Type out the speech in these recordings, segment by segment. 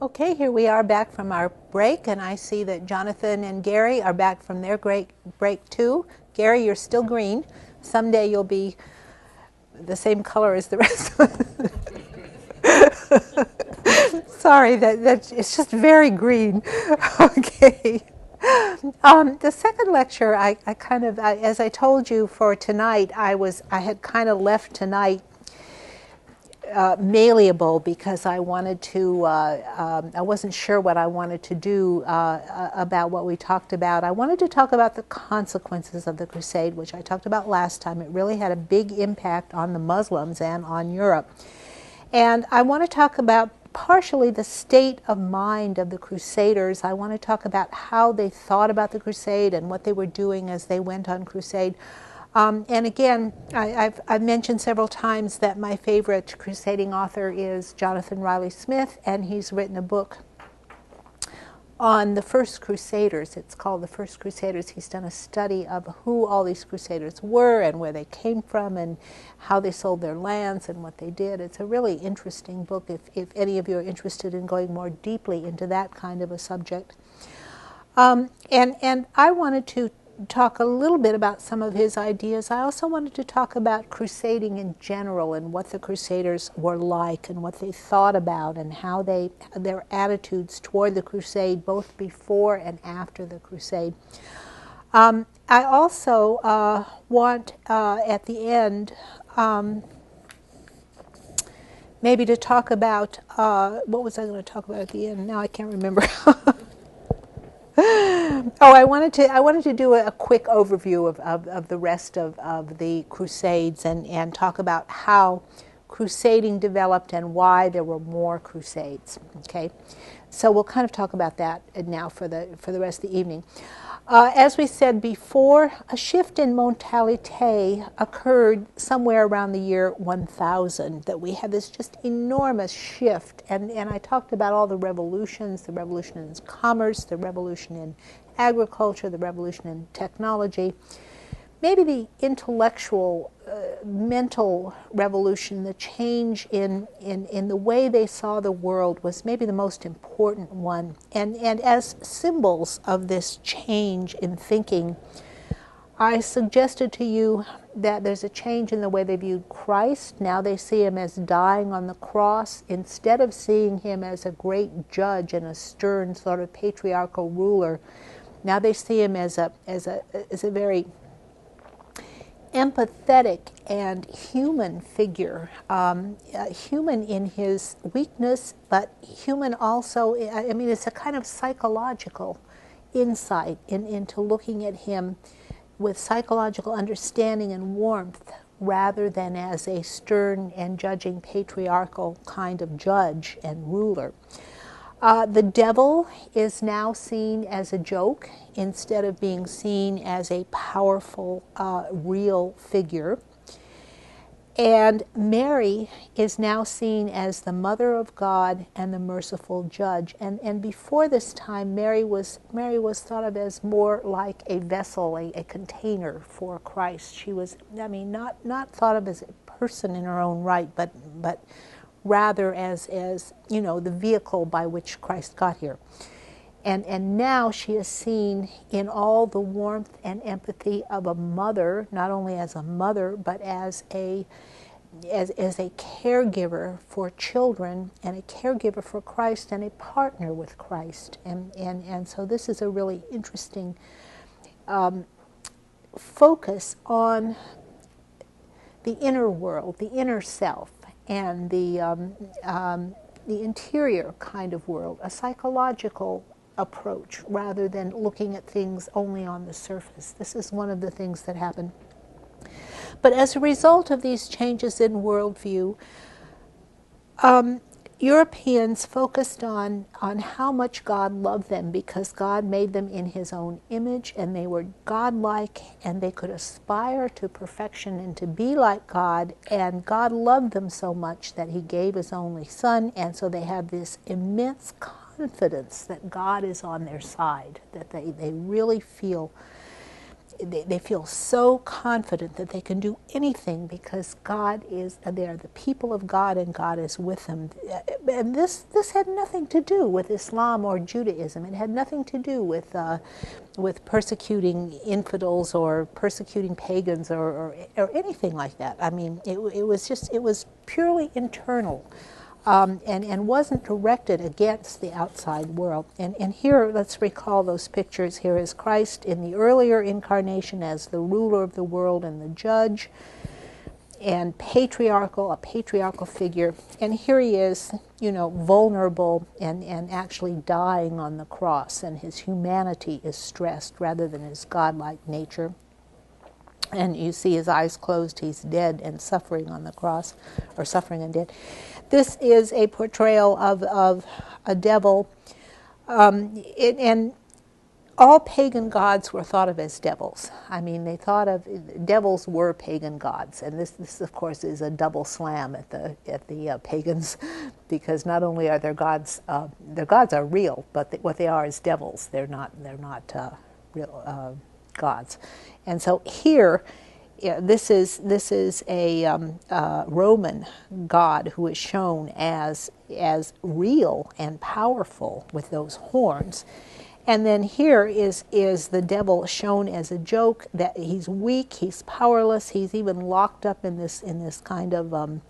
Okay, here we are back from our break, and I see that Jonathan and Gary are back from their great break too. Gary, you're still green. Someday you'll be the same color as the rest of us. Sorry, that it's just very green. Okay. The second lecture, as I told you for tonight, I had kind of left tonight malleable because I wanted to, I wasn't sure what I wanted to do about what we talked about. I wanted to talk about the consequences of the crusade, which I talked about last time. It really had a big impact on the Muslims and on Europe. And I want to talk about partially the state of mind of the Crusaders. I want to talk about how they thought about the crusade and what they were doing as they went on crusade. And again, I've mentioned several times that my favorite crusading author is Jonathan Riley Smith, and he's written a book on the first Crusaders. It's called The First Crusaders. He's done a study of who all these Crusaders were and where they came from and how they sold their lands and what they did. It's a really interesting book if any of you are interested in going more deeply into that kind of a subject. And I wanted to talk a little bit about some of his ideas. I also wanted to talk about crusading in general and what the Crusaders were like and what they thought about and how their attitudes toward the crusade, both before and after the crusade. I also want at the end maybe to talk about, what was I going to talk about at the end? Now I can't remember. Oh, I wanted to do a quick overview of the rest of the Crusades and talk about how crusading developed and why there were more Crusades. Okay, so we'll kind of talk about that now for the rest of the evening. As we said before, a shift in mentalité occurred somewhere around the year 1000, that we had this just enormous shift. And I talked about all the revolutions, the revolution in commerce, the revolution in agriculture, the revolution in technology. Maybe the intellectual, mental revolution, the change in the way they saw the world was maybe the most important one. And as symbols of this change in thinking, I suggested to you that there's a change in the way they viewed Christ. Now they see him as dying on the cross instead of seeing him as a great judge and a stern sort of patriarchal ruler. Now they see him as a very empathetic and human figure, human in his weakness, but human also, I mean, it's a kind of psychological insight into looking at him with psychological understanding and warmth rather than as a stern and judging patriarchal kind of judge and ruler. The devil is now seen as a joke instead of being seen as a powerful, real figure. And Mary is now seen as the mother of God and the merciful judge. And before this time, Mary was thought of as more like a vessel, a container for Christ. She was, I mean, not thought of as a person in her own right, but rather as you know, the vehicle by which Christ got here. And now she is seen in all the warmth and empathy of a mother, not only as a mother, but as a caregiver for children and a caregiver for Christ and a partner with Christ. And so this is a really interesting focus on the inner world, the inner self, and the interior kind of world, a psychological approach rather than looking at things only on the surface. This is one of the things that happen. But as a result of these changes in worldview, Europeans focused on how much God loved them because God made them in his own image and they were godlike and they could aspire to perfection and to be like God, and God loved them so much that he gave his only son, and so they have this immense confidence that God is on their side, that they really feel they feel so confident that they can do anything because God is there, the people of God, and God is with them. And this had nothing to do with Islam or Judaism. It had nothing to do with persecuting infidels or persecuting pagans or anything like that. I mean, it was purely internal. And wasn't directed against the outside world. And here, let's recall those pictures. Here is Christ in the earlier incarnation as the ruler of the world and the judge, and a patriarchal figure. And here he is, vulnerable and actually dying on the cross, and his humanity is stressed rather than his godlike nature. And you see his eyes closed, he's dead and suffering on the cross, or suffering and dead. This is a portrayal of a devil, and all pagan gods were thought of as devils. I mean, they thought of devils were pagan gods, and this of course is a double slam at the pagans, because not only are their gods are real, but what they are is devils. They're not real gods. And so here, this is a Roman god who is shown as real and powerful with those horns. And then here is the devil shown as a joke, that he's weak, he's powerless, he's even locked up in this kind of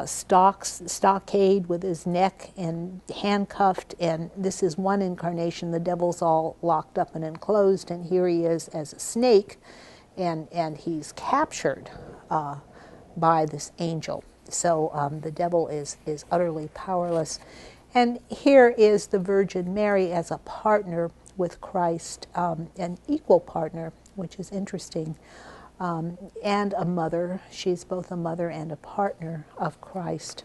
stockade with his neck and handcuffed. And this is one incarnation. The devil's all locked up and enclosed, and here he is as a snake, and he's captured by this angel. So the devil is utterly powerless. And here is the Virgin Mary as a partner with Christ, an equal partner, which is interesting. And a mother. She's both a mother and a partner of Christ.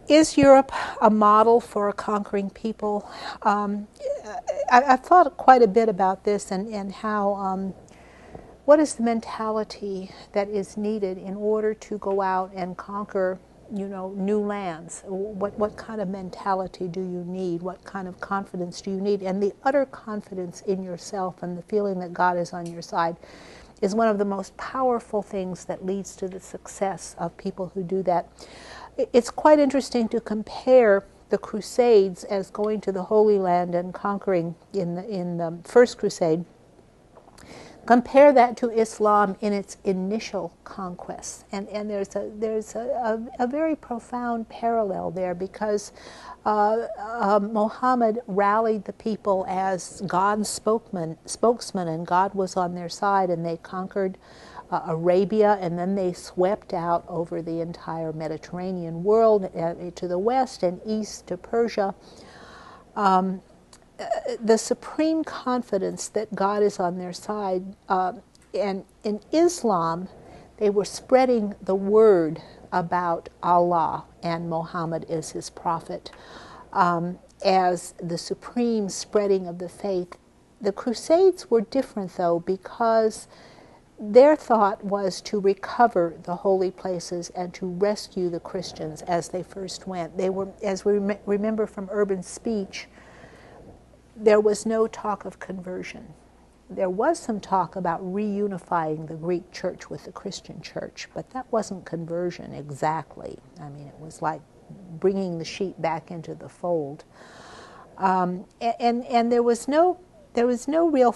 Is Europe a model for a conquering people? I've thought quite a bit about this and how, what is the mentality that is needed in order to go out and conquer, new lands? What kind of mentality do you need? What kind of confidence do you need? And the utter confidence in yourself and the feeling that God is on your side is one of the most powerful things that leads to the success of people who do that. It's quite interesting to compare the Crusades as going to the Holy Land and conquering in the First Crusade. Compare that to Islam in its initial conquests, and there's a very profound parallel there, because Muhammad rallied the people as God's spokesman, and God was on their side, and they conquered Arabia, and then they swept out over the entire Mediterranean world to the west and east to Persia. The supreme confidence that God is on their side, and in Islam, they were spreading the word about Allah and Muhammad is his prophet as the supreme spreading of the faith. The Crusades were different, though, because their thought was to recover the holy places and to rescue the Christians as they first went. They were, as we remember from urban speech, there was no talk of conversion. There was some talk about reunifying the Greek church with the Christian church, but that wasn't conversion exactly. I mean, it was like bringing the sheep back into the fold. And there was no real.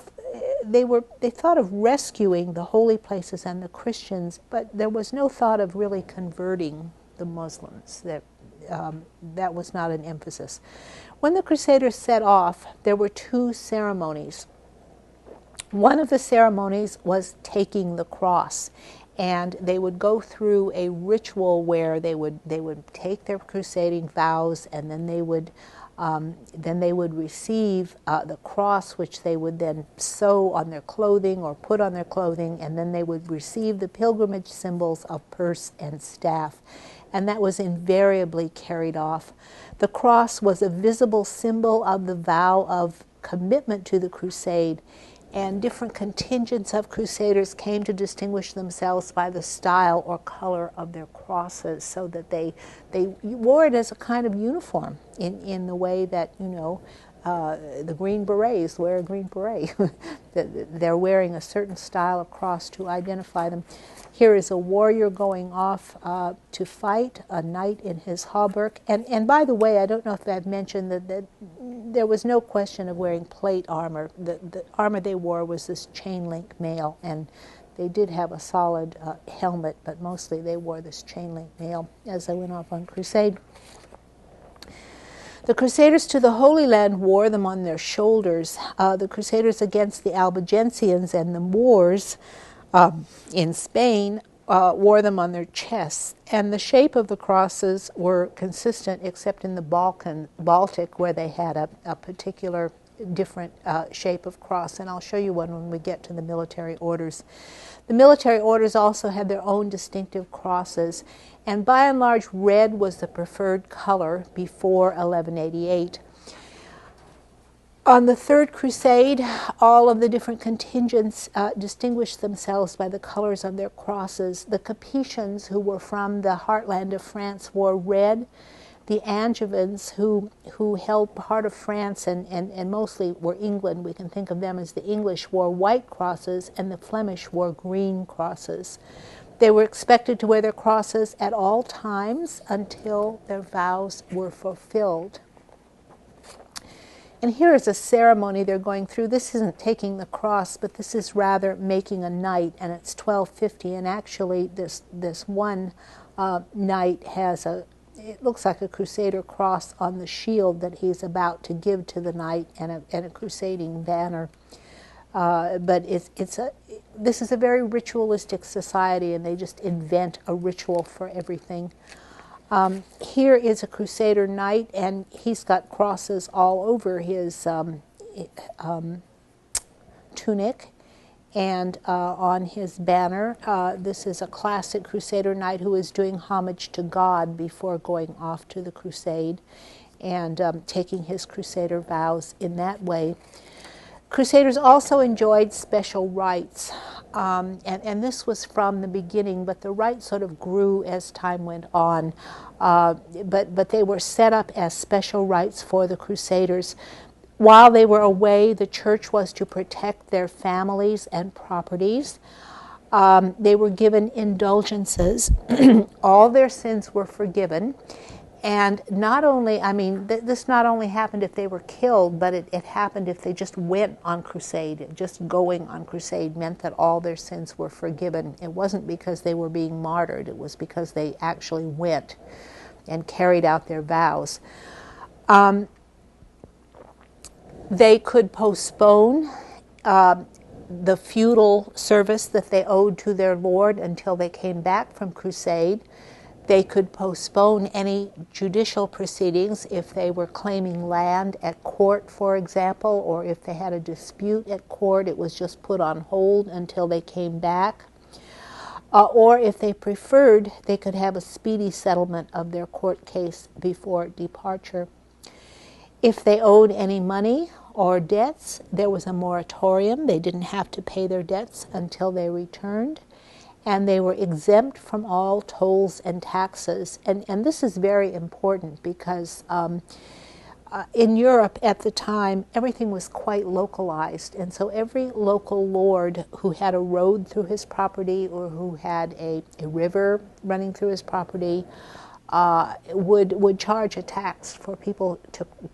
They thought of rescuing the holy places and the Christians, but there was no thought of really converting the Muslims. That was not an emphasis. When the Crusaders set off, there were two ceremonies. One of the ceremonies was taking the cross, and they would go through a ritual where they would take their crusading vows, and then they would receive the cross, which they would then sew on their clothing or put on their clothing, and then they would receive the pilgrimage symbols of purse and staff. And that was invariably carried off. The cross was a visible symbol of the vow of commitment to the crusade, and different contingents of crusaders came to distinguish themselves by the style or color of their crosses, so that they wore it as a kind of uniform in the way that the Green Berets wear a green beret. They're wearing a certain style of cross to identify them. Here is a warrior going off to fight, a knight in his hauberk. And by the way, I don't know if I've mentioned that there was no question of wearing plate armor. The armor they wore was this chain link mail, and they did have a solid helmet, but mostly they wore this chain link mail as they went off on crusade. The Crusaders to the Holy Land wore them on their shoulders. The Crusaders against the Albigensians and the Moors in Spain wore them on their chests. And the shape of the crosses were consistent except in the Baltic, where they had a particular different shape of cross. And I'll show you one when we get to the military orders. The military orders also had their own distinctive crosses, and by and large red was the preferred color before 1188. On the Third Crusade, all of the different contingents distinguished themselves by the colors of their crosses. The Capetians, who were from the heartland of France, wore red. The Angevins, who held part of France and mostly were England, we can think of them as the English, wore white crosses, and the Flemish wore green crosses. They were expected to wear their crosses at all times until their vows were fulfilled. And here is a ceremony they're going through. This isn't taking the cross, but this is rather making a knight, and it's 1250. And actually, this one knight has it looks like a crusader cross on the shield that he's about to give to the knight, and a crusading banner. But this is a very ritualistic society, and they just invent a ritual for everything. Here is a crusader knight, and he's got crosses all over his tunic and on his banner. This is a classic crusader knight who is doing homage to God before going off to the crusade and taking his crusader vows in that way. Crusaders also enjoyed special rights, and this was from the beginning, but the rights sort of grew as time went on. But they were set up as special rights for the Crusaders. While they were away, the church was to protect their families and properties. They were given indulgences. All their sins were forgiven. And not only, this not only happened if they were killed, but it happened if they just went on crusade. Just going on crusade meant that all their sins were forgiven. It wasn't because they were being martyred. It was because they actually went and carried out their vows. They could postpone the feudal service that they owed to their lord until they came back from crusade. They could postpone any judicial proceedings if they were claiming land at court, for example, or if they had a dispute at court, it was just put on hold until they came back. Or if they preferred, they could have a speedy settlement of their court case before departure. If they owed any money or debts, there was a moratorium. They didn't have to pay their debts until they returned. And they were exempt from all tolls and taxes. And this is very important because in Europe at the time, everything was quite localized. And so every local lord who had a road through his property or who had a river running through his property would charge a tax for people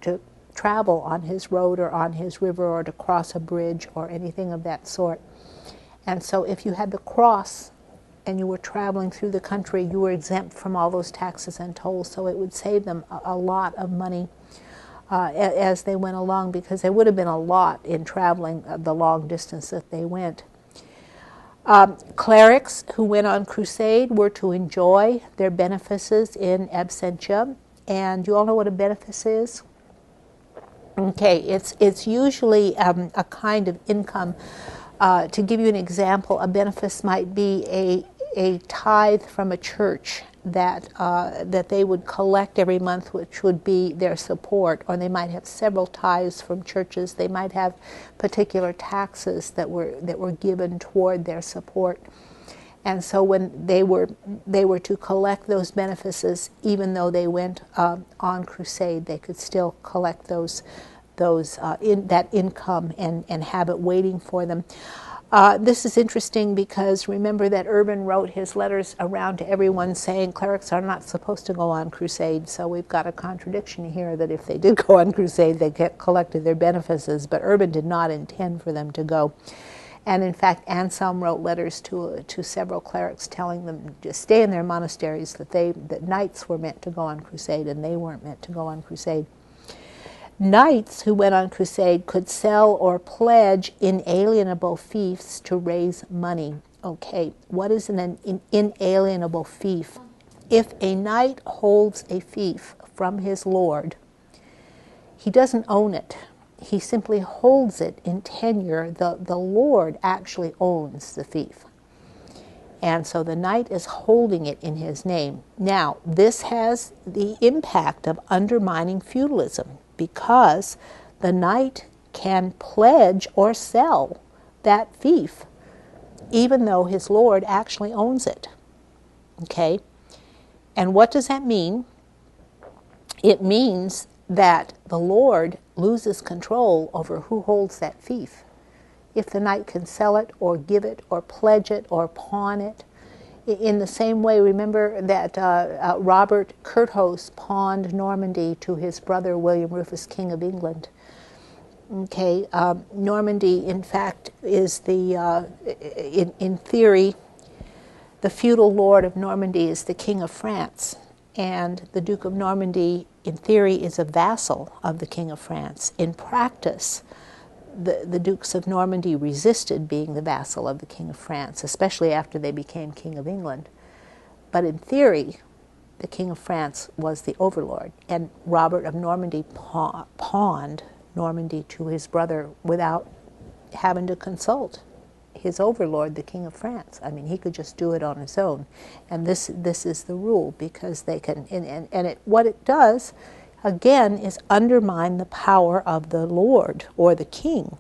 to travel on his road or on his river or to cross a bridge or anything of that sort. And so if you had the cross and you were traveling through the country, you were exempt from all those taxes and tolls, so it would save them a lot of money as they went along, because there would have been a lot in traveling the long distance that they went. Clerics who went on crusade were to enjoy their benefices in absentia, and you all know what a benefice is? Okay, it's usually a kind of income. To give you an example, a benefice might be a tithe from a church that they would collect every month, which would be their support, or they might have several tithes from churches. They might have particular taxes that were given toward their support. And so when they were to collect those benefices, even though they went on crusade, they could still collect those that income and have it waiting for them. This is interesting because remember that Urban wrote his letters around to everyone saying clerics are not supposed to go on crusade, so we've got a contradiction here that if they did go on crusade, they collected their benefices, but Urban did not intend for them to go. And in fact, Anselm wrote letters to several clerics telling them to stay in their monasteries, that knights were meant to go on crusade and they weren't meant to go on crusade. Knights who went on crusade could sell or pledge inalienable fiefs to raise money. Okay, what is an inalienable fief? If a knight holds a fief from his lord, he doesn't own it. He simply holds it in tenure. The lord actually owns the fief. And so the knight is holding it in his name. Now, this has the impact of undermining feudalism, because the knight can pledge or sell that fief even though his lord actually owns it. Okay? And what does that mean? It means that the lord loses control over who holds that fief. If the knight can sell it or give it or pledge it or pawn it. In the same way, remember that Robert Curthose pawned Normandy to his brother William Rufus, King of England. Okay, Normandy, in fact, is in theory, the feudal lord of Normandy is the King of France, and the Duke of Normandy, in theory, is a vassal of the King of France. In practice, the Dukes of Normandy resisted being the vassal of the King of France, especially after they became King of England. But in theory, the King of France was the overlord, and Robert of Normandy pawned Normandy to his brother without having to consult his overlord, the King of France. I mean, he could just do it on his own. And this is the rule, because they can, what it does, again, is undermine the power of the lord or the king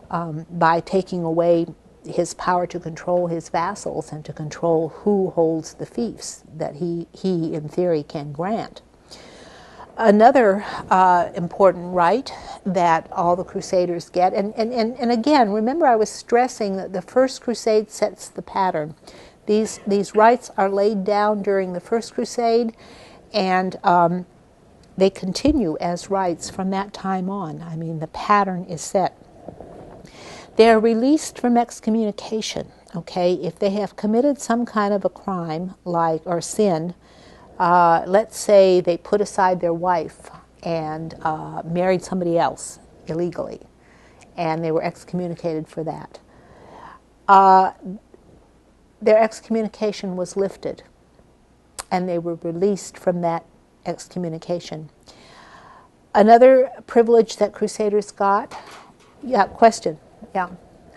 by taking away his power to control his vassals and to control who holds the fiefs that he in theory can grant. Another important right that all the crusaders get, and again, remember I was stressing that the first crusade sets the pattern. These rights are laid down during the first crusade, and they continue as rights from that time on. I mean, the pattern is set. They are released from excommunication, okay? If they have committed some kind of a crime, or sin, let's say they put aside their wife and married somebody else illegally, and they were excommunicated for that. Their excommunication was lifted, and they were released from that excommunication. Another privilege that crusaders got, yeah, question, yeah.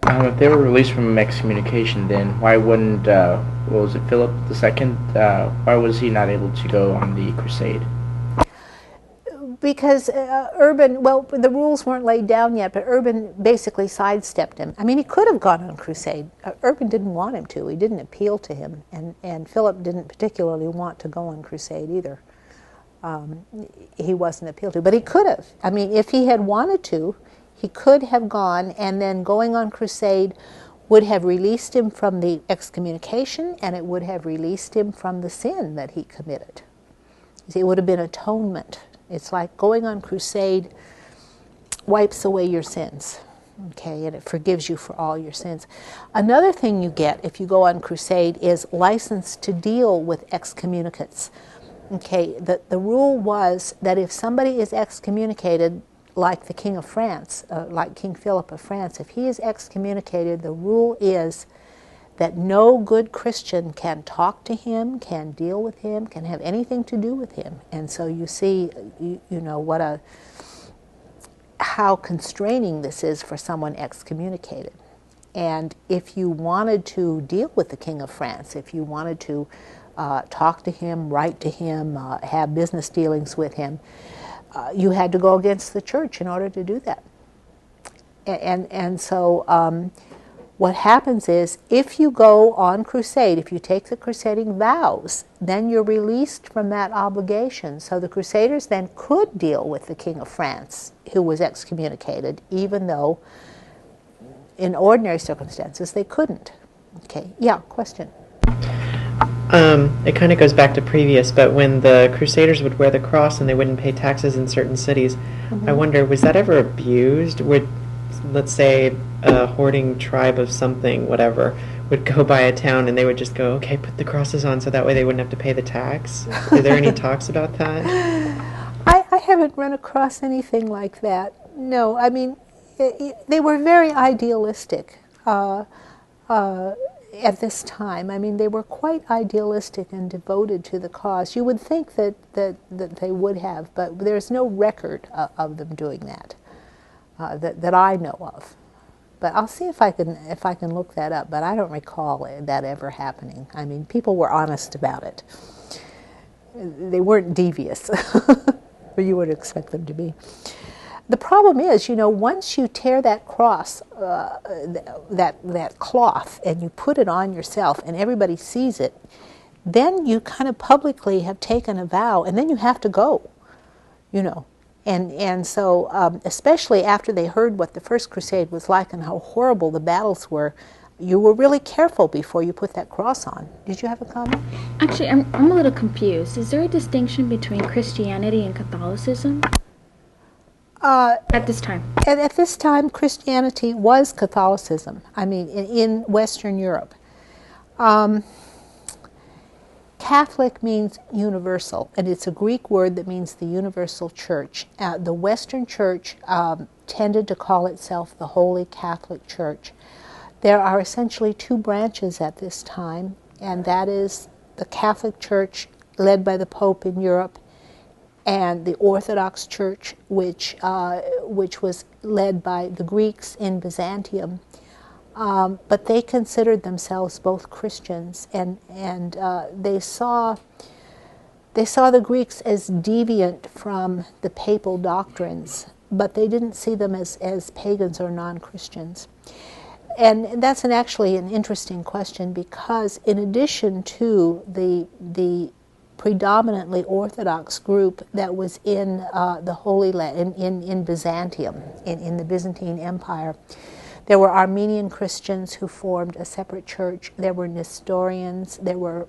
If they were released from excommunication, then why wouldn't, what was it, Philip II, why was he not able to go on the crusade? Because Urban, well, the rules weren't laid down yet, but Urban basically sidestepped him. I mean, he could have gone on crusade. Urban didn't want him to. He didn't appeal to him, and Philip didn't particularly want to go on crusade either. He wasn't appealed to, but he could have. I mean, if he had wanted to, he could have gone, and then going on crusade would have released him from the excommunication, and it would have released him from the sin that he committed. You see, it would have been atonement. It's like going on crusade wipes away your sins, okay, and it forgives you for all your sins. Another thing you get if you go on crusade is license to deal with excommunicates. Okay, the rule was that if somebody is excommunicated, like the King of France, like King Philip of France, if he is excommunicated, the rule is that no good Christian can talk to him, can deal with him, can have anything to do with him. And so you see, you know, how constraining this is for someone excommunicated. And if you wanted to deal with the King of France, if you wanted to talk to him, write to him, have business dealings with him, you had to go against the church in order to do that. And so What happens is, if you go on crusade, if you take the crusading vows, then you're released from that obligation. So the Crusaders then could deal with the King of France, who was excommunicated, even though in ordinary circumstances they couldn't. Okay, yeah, question. It kind of goes back to previous, but when the Crusaders would wear the cross and they wouldn't pay taxes in certain cities, I wonder, was that ever abused? Would, let's say, a hoarding tribe of something, whatever, would go by a town and they would just go, okay, put the crosses on so that way they wouldn't have to pay the tax? Are there any talks about that? I haven't run across anything like that. No, I mean, they were very idealistic at this time. I mean, they were quite idealistic and devoted to the cause. You would think that they would have, but there's no record of them doing that, that I know of. But I'll see if I can look that up. But I don't recall that ever happening. I mean, people were honest about it. They weren't devious, or you would expect them to be. The problem is, you know, once you tear that cross, that cloth, and you put it on yourself, and everybody sees it, then you kind of publicly have taken a vow, and then you have to go, you know. And so, especially after they heard what the First Crusade was like and how horrible the battles were, you were really careful before you put that cross on. Did you have a comment? Actually, I'm a little confused. Is there a distinction between Christianity and Catholicism? At this time? At this time, Christianity was Catholicism. I mean, in Western Europe. Catholic means universal, and it's a Greek word that means the universal church. The Western Church tended to call itself the Holy Catholic Church. There are essentially two branches at this time, and that is the Catholic Church led by the Pope in Europe, and the Orthodox Church, which was led by the Greeks in Byzantium. But they considered themselves both Christians, and they saw the Greeks as deviant from the papal doctrines, but they didn't see them as pagans or non-Christians. And that's actually an interesting question, because in addition to the predominantly Orthodox group that was in the Holy Land, in Byzantium, in the Byzantine Empire, there were Armenian Christians who formed a separate church. There were Nestorians. There were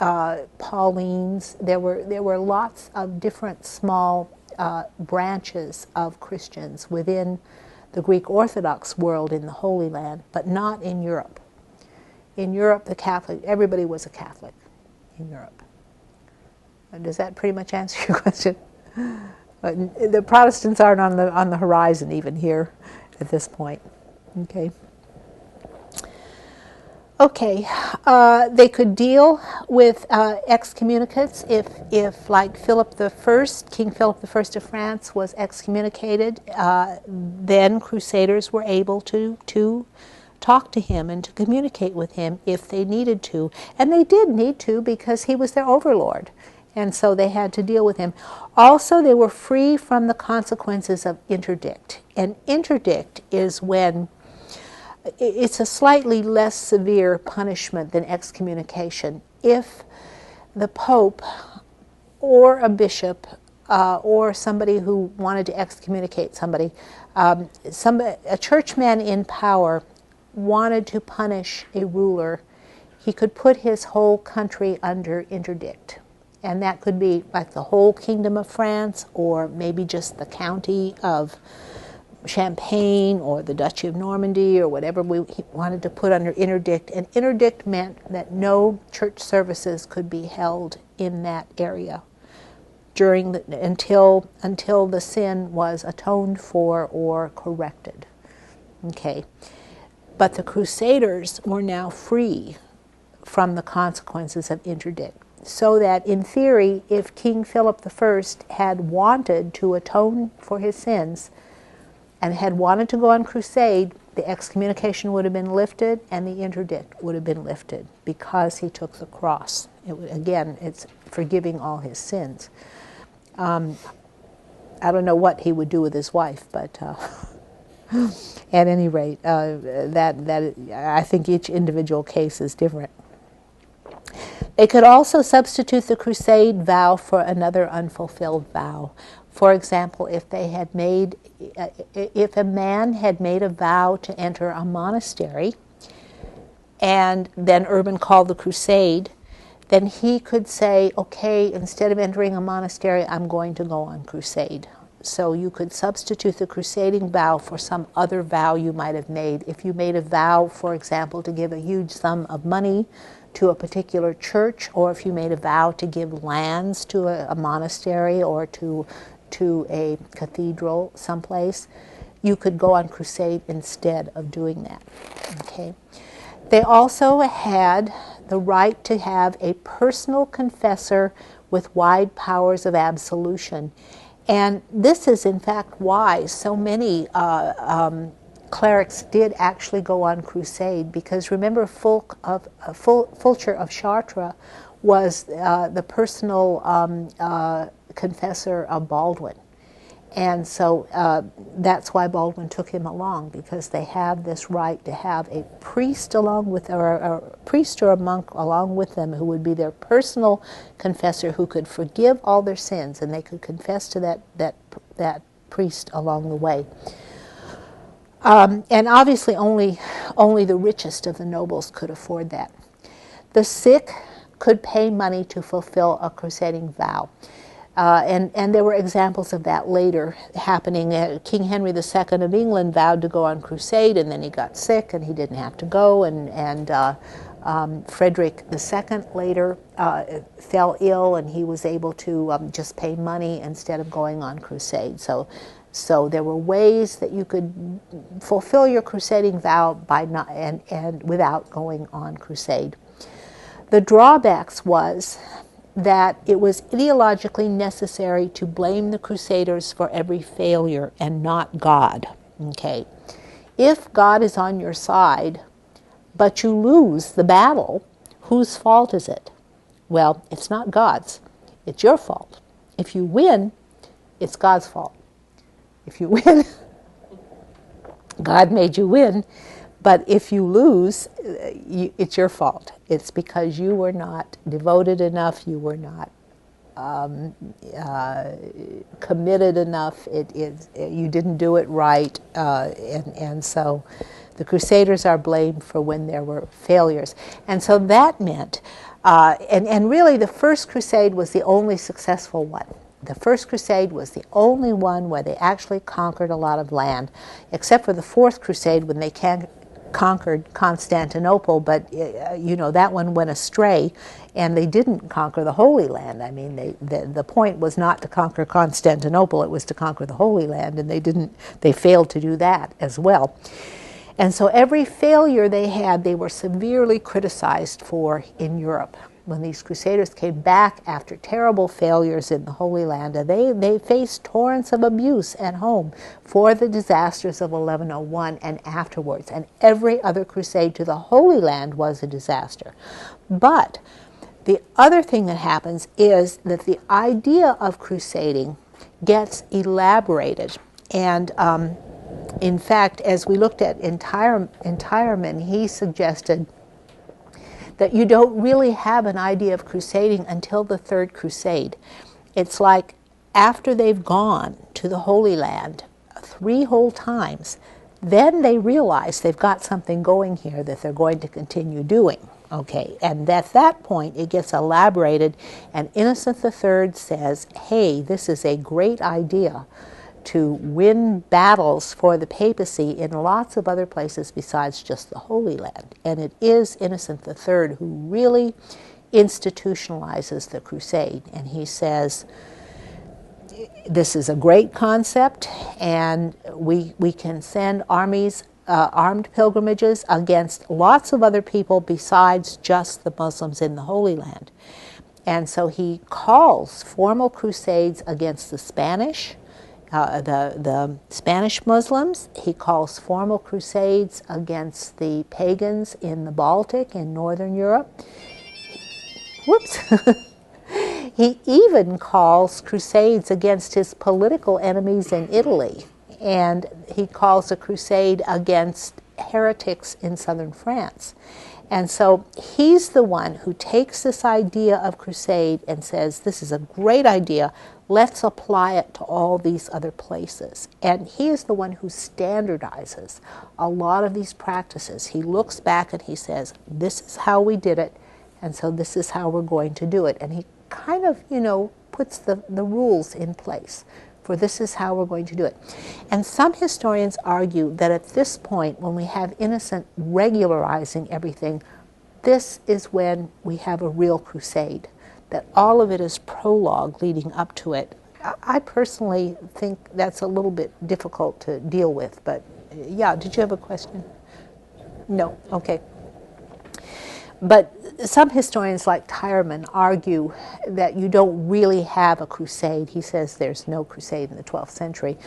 Paulines. There were lots of different small branches of Christians within the Greek Orthodox world in the Holy Land, but not in Europe. In Europe, everybody was a Catholic in Europe. Does that pretty much answer your question? The Protestants aren't on the horizon even here at this point. Okay. Okay. They could deal with excommunicates if like King Philip I of France was excommunicated. Then Crusaders were able to talk to him and to communicate with him if they needed to, and they did need to because he was their overlord. And so they had to deal with him. Also, they were free from the consequences of interdict. And interdict is when it's a slightly less severe punishment than excommunication. If the Pope or a bishop or somebody who wanted to excommunicate somebody, a churchman in power wanted to punish a ruler, he could put his whole country under interdict. And that could be like the whole Kingdom of France, or maybe just the county of Champagne or the Duchy of Normandy or whatever he wanted to put under interdict. And interdict meant that no church services could be held in that area until the sin was atoned for or corrected. Okay. But the Crusaders were now free from the consequences of interdict. So that, in theory, if King Philip I had wanted to atone for his sins and had wanted to go on crusade, the excommunication would have been lifted and the interdict would have been lifted because he took the cross. Again, it's forgiving all his sins. I don't know what he would do with his wife, but At any rate, I think each individual case is different. They could also substitute the crusade vow for another unfulfilled vow. For example, if a man had made a vow to enter a monastery, and then Urban called the crusade, then he could say, okay, instead of entering a monastery, I'm going to go on crusade. So you could substitute the crusading vow for some other vow you might have made. If you made a vow, for example, to give a huge sum of money to a particular church, or if you made a vow to give lands to a monastery or to a cathedral someplace, you could go on crusade instead of doing that. Okay. They also had the right to have a personal confessor with wide powers of absolution. And this is, in fact, why so many clerics did actually go on crusade, because remember, Fulcher of Chartres was the personal confessor of Baldwin. And so that's why Baldwin took him along, because they have this right to have a priest along with, or a priest or a monk along with them, who would be their personal confessor, who could forgive all their sins, and they could confess to that priest along the way. And obviously only the richest of the nobles could afford that. The sick could pay money to fulfill a crusading vow. And there were examples of that later happening. King Henry II of England vowed to go on crusade, and then he got sick and he didn't have to go. And Frederick II later fell ill, and he was able to just pay money instead of going on crusade. So there were ways that you could fulfill your crusading vow by not, and without going on crusade. The drawbacks was that it was ideologically necessary to blame the Crusaders for every failure and not God. Okay, if God is on your side, but you lose the battle, whose fault is it? Well, it's not God's. It's your fault. If you win, it's God's fault. If you win, God made you win. But if you lose, it's your fault. It's because you were not devoted enough, you were not committed enough, you didn't do it right, and so the Crusaders are blamed for when there were failures. And so that meant, and really the First Crusade was the only successful one. The First Crusade was the only one where they actually conquered a lot of land, except for the Fourth Crusade when they conquered Constantinople, but that one went astray, and they didn't conquer the Holy Land. I mean, the point was not to conquer Constantinople, it was to conquer the Holy Land, and they failed to do that as well. And so every failure they had, they were severely criticized for in Europe. When these Crusaders came back after terrible failures in the Holy Land, and they faced torrents of abuse at home for the disasters of 1101 and afterwards. And every other crusade to the Holy Land was a disaster. But the other thing that happens is that the idea of crusading gets elaborated. And in fact, as we looked at Entirman, he suggested that you don't really have an idea of crusading until the Third Crusade. It's like after they've gone to the Holy Land 3 whole times, then they realize they've got something going here that they're going to continue doing. Okay, and at that point it gets elaborated, and Innocent III says, hey, this is a great idea to win battles for the papacy in lots of other places besides just the Holy Land. And it is Innocent III who really institutionalizes the crusade. And he says, this is a great concept, and we can send armies, armed pilgrimages against lots of other people besides just the Muslims in the Holy Land. And so he calls formal crusades against the Spanish, the Spanish Muslims. He calls formal crusades against the pagans in the Baltic in Northern Europe. Whoops. He even calls crusades against his political enemies in Italy. and he calls a crusade against heretics in southern France. And so he's the one who takes this idea of crusade and says, this is a great idea, let's apply it to all these other places. And he is the one who standardizes a lot of these practices. He looks back and he says, this is how we did it, and so this is how we're going to do it. And he kind of, puts the rules in place for this is how we're going to do it. And some historians argue that at this point, when we have Innocent regularizing everything, this is when we have a real crusade, that all of it is prologue leading up to it. I personally think that's a little bit difficult to deal with, but yeah, did you have a question? No, okay. But some historians like Tyerman argue that you don't really have a crusade. He says there's no crusade in the 12th century,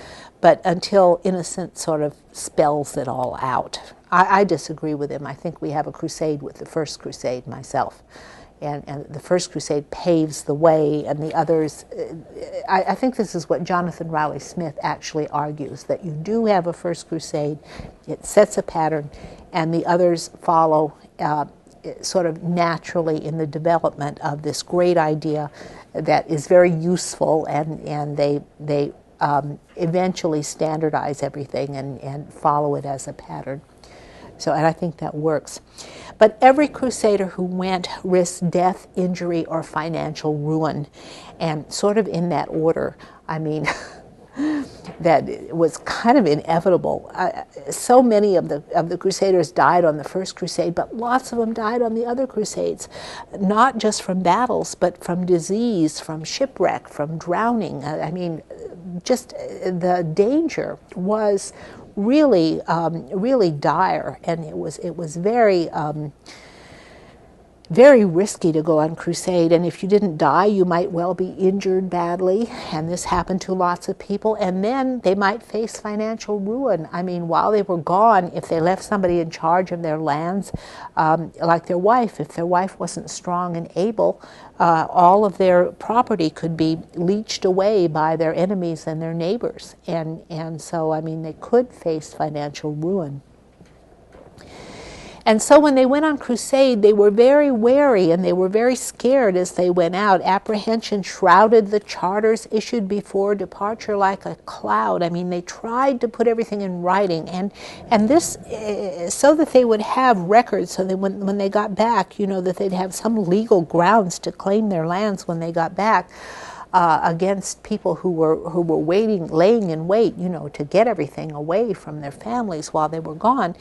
but until Innocent sort of spells it all out. I disagree with him. I think we have a crusade with the First Crusade myself. And the First Crusade paves the way, and the others, I think this is what Jonathan Rowley Smith actually argues, that you do have a First Crusade, it sets a pattern, and the others follow sort of naturally in the development of this great idea that is very useful, and they eventually standardize everything and follow it as a pattern. So, and I think that works. But every crusader who went risked death, injury, or financial ruin, and sort of in that order. I mean, that was kind of inevitable. So many of the crusaders died on the First Crusade, but lots of them died on the other crusades, not just from battles, but from disease, from shipwreck, from drowning. I mean, just the danger was really, really dire, and it was very, very risky to go on crusade. And if you didn't die, you might well be injured badly, and this happened to lots of people. And then they might face financial ruin. I mean, while they were gone, if they left somebody in charge of their lands, like their wife, if their wife wasn't strong and able, all of their property could be leached away by their enemies and their neighbors. And so, I mean, they could face financial ruin. And so when they went on crusade, they were very wary and they were very scared as they went out. Apprehension shrouded the charters issued before departure like a cloud. I mean, they tried to put everything in writing, and this so that they would have records, so that when they got back, that they'd have some legal grounds to claim their lands when they got back. Against people who were waiting, laying in wait, to get everything away from their families while they were gone.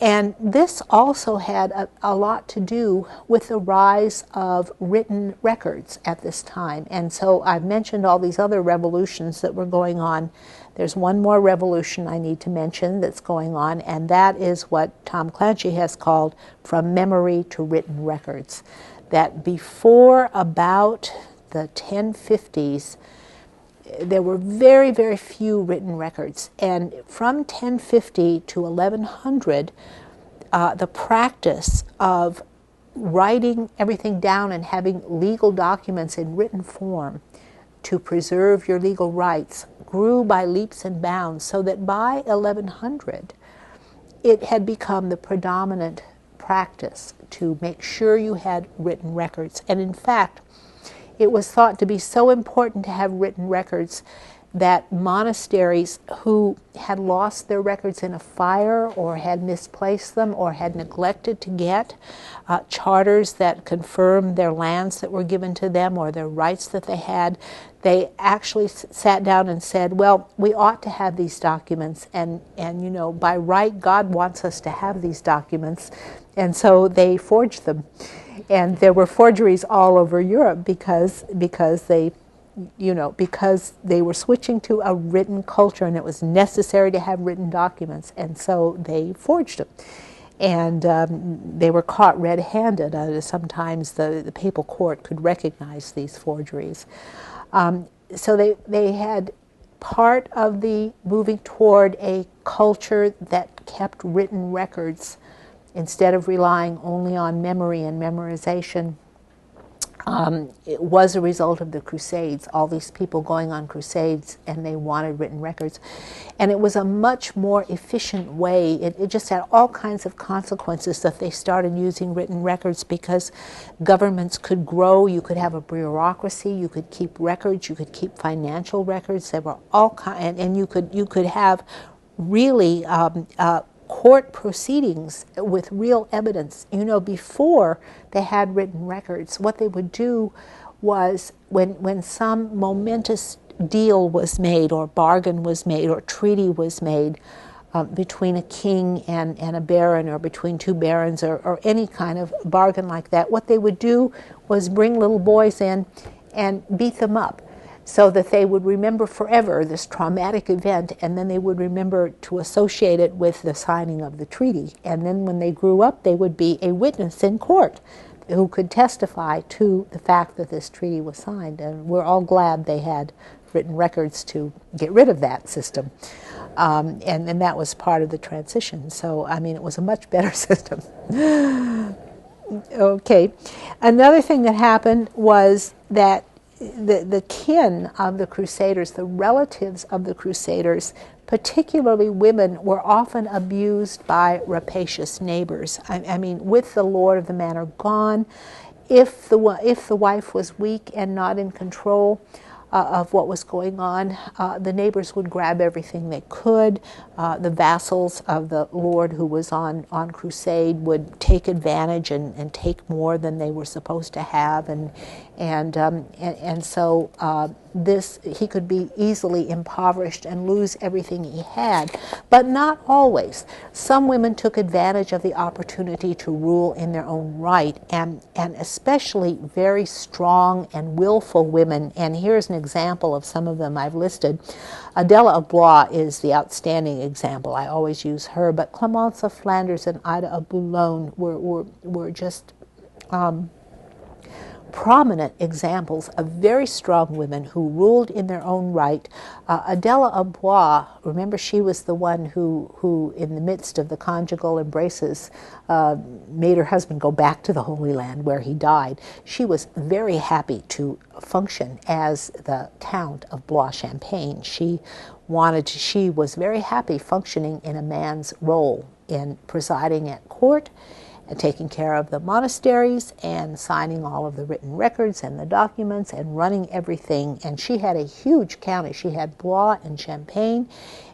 And this also had a lot to do with the rise of written records at this time. And so I've mentioned all these other revolutions that were going on. There's one more revolution I need to mention that's going on, and that is what Tom Clancy has called from memory to written records. That before about the 1050s, there were very, very few written records. And from 1050 to 1100, the practice of writing everything down and having legal documents in written form to preserve your legal rights grew by leaps and bounds, so that by 1100, it had become the predominant practice to make sure you had written records. And in fact, it was thought to be so important to have written records that monasteries who had lost their records in a fire or had misplaced them or had neglected to get charters that confirmed their lands that were given to them or their rights that they had, they actually sat down and said, well, we ought to have these documents, and by right, God wants us to have these documents. And so they forged them. And there were forgeries all over Europe because they were switching to a written culture, and it was necessary to have written documents, and so they they them. And they were caught red-handed. Sometimes the papal court could recognize these forgeries. So they had part of the moving toward a culture that kept written records instead of relying only on memory and memorization. it was a result of the Crusades, all these people going on crusades, and they wanted written records. And it was a much more efficient way. It just had all kinds of consequences that they started using written records, because governments could grow, you could have a bureaucracy, you could keep records, you could keep financial records. There were all kinds, and you could have really court proceedings with real evidence. You know, before they had written records, what they would do was when some momentous deal was made, or bargain was made, or treaty was made between a king and a baron, or between two barons, or any kind of bargain like that, what they would do was bring little boys in and beat them up, so that they would remember forever this traumatic event, and then they would remember to associate it with the signing of the treaty. And then when they grew up, they would be a witness in court who could testify to the fact that this treaty was signed. And we're all glad they had written records to get rid of that system. And that was part of the transition. So, I mean, it was a much better system. Okay. Another thing that happened was that the kin of the Crusaders, the relatives of the Crusaders, particularly women, were often abused by rapacious neighbors. I mean, with the lord of the manor gone, if the wife was weak and not in control of what was going on, the neighbors would grab everything they could. The vassals of the lord who was on crusade would take advantage and take more than they were supposed to have, and so he could be easily impoverished and lose everything he had, but not always. Some women took advantage of the opportunity to rule in their own right, and especially very strong and willful women. And here's an example of some of them I've listed. Adela of Blois is the outstanding example. I always use her, but Clemence of Flanders and Ida of Boulogne were just prominent examples of very strong women who ruled in their own right. Adela of Blois, remember, she was the one who in the midst of the conjugal embraces, made her husband go back to the Holy Land where he died. She was very happy to function as the Count of Blois-Champagne. She was very happy functioning in a man's role, in presiding at court and taking care of the monasteries and signing all of the written records and the documents and running everything. And she had a huge county. She had Blois and Champagne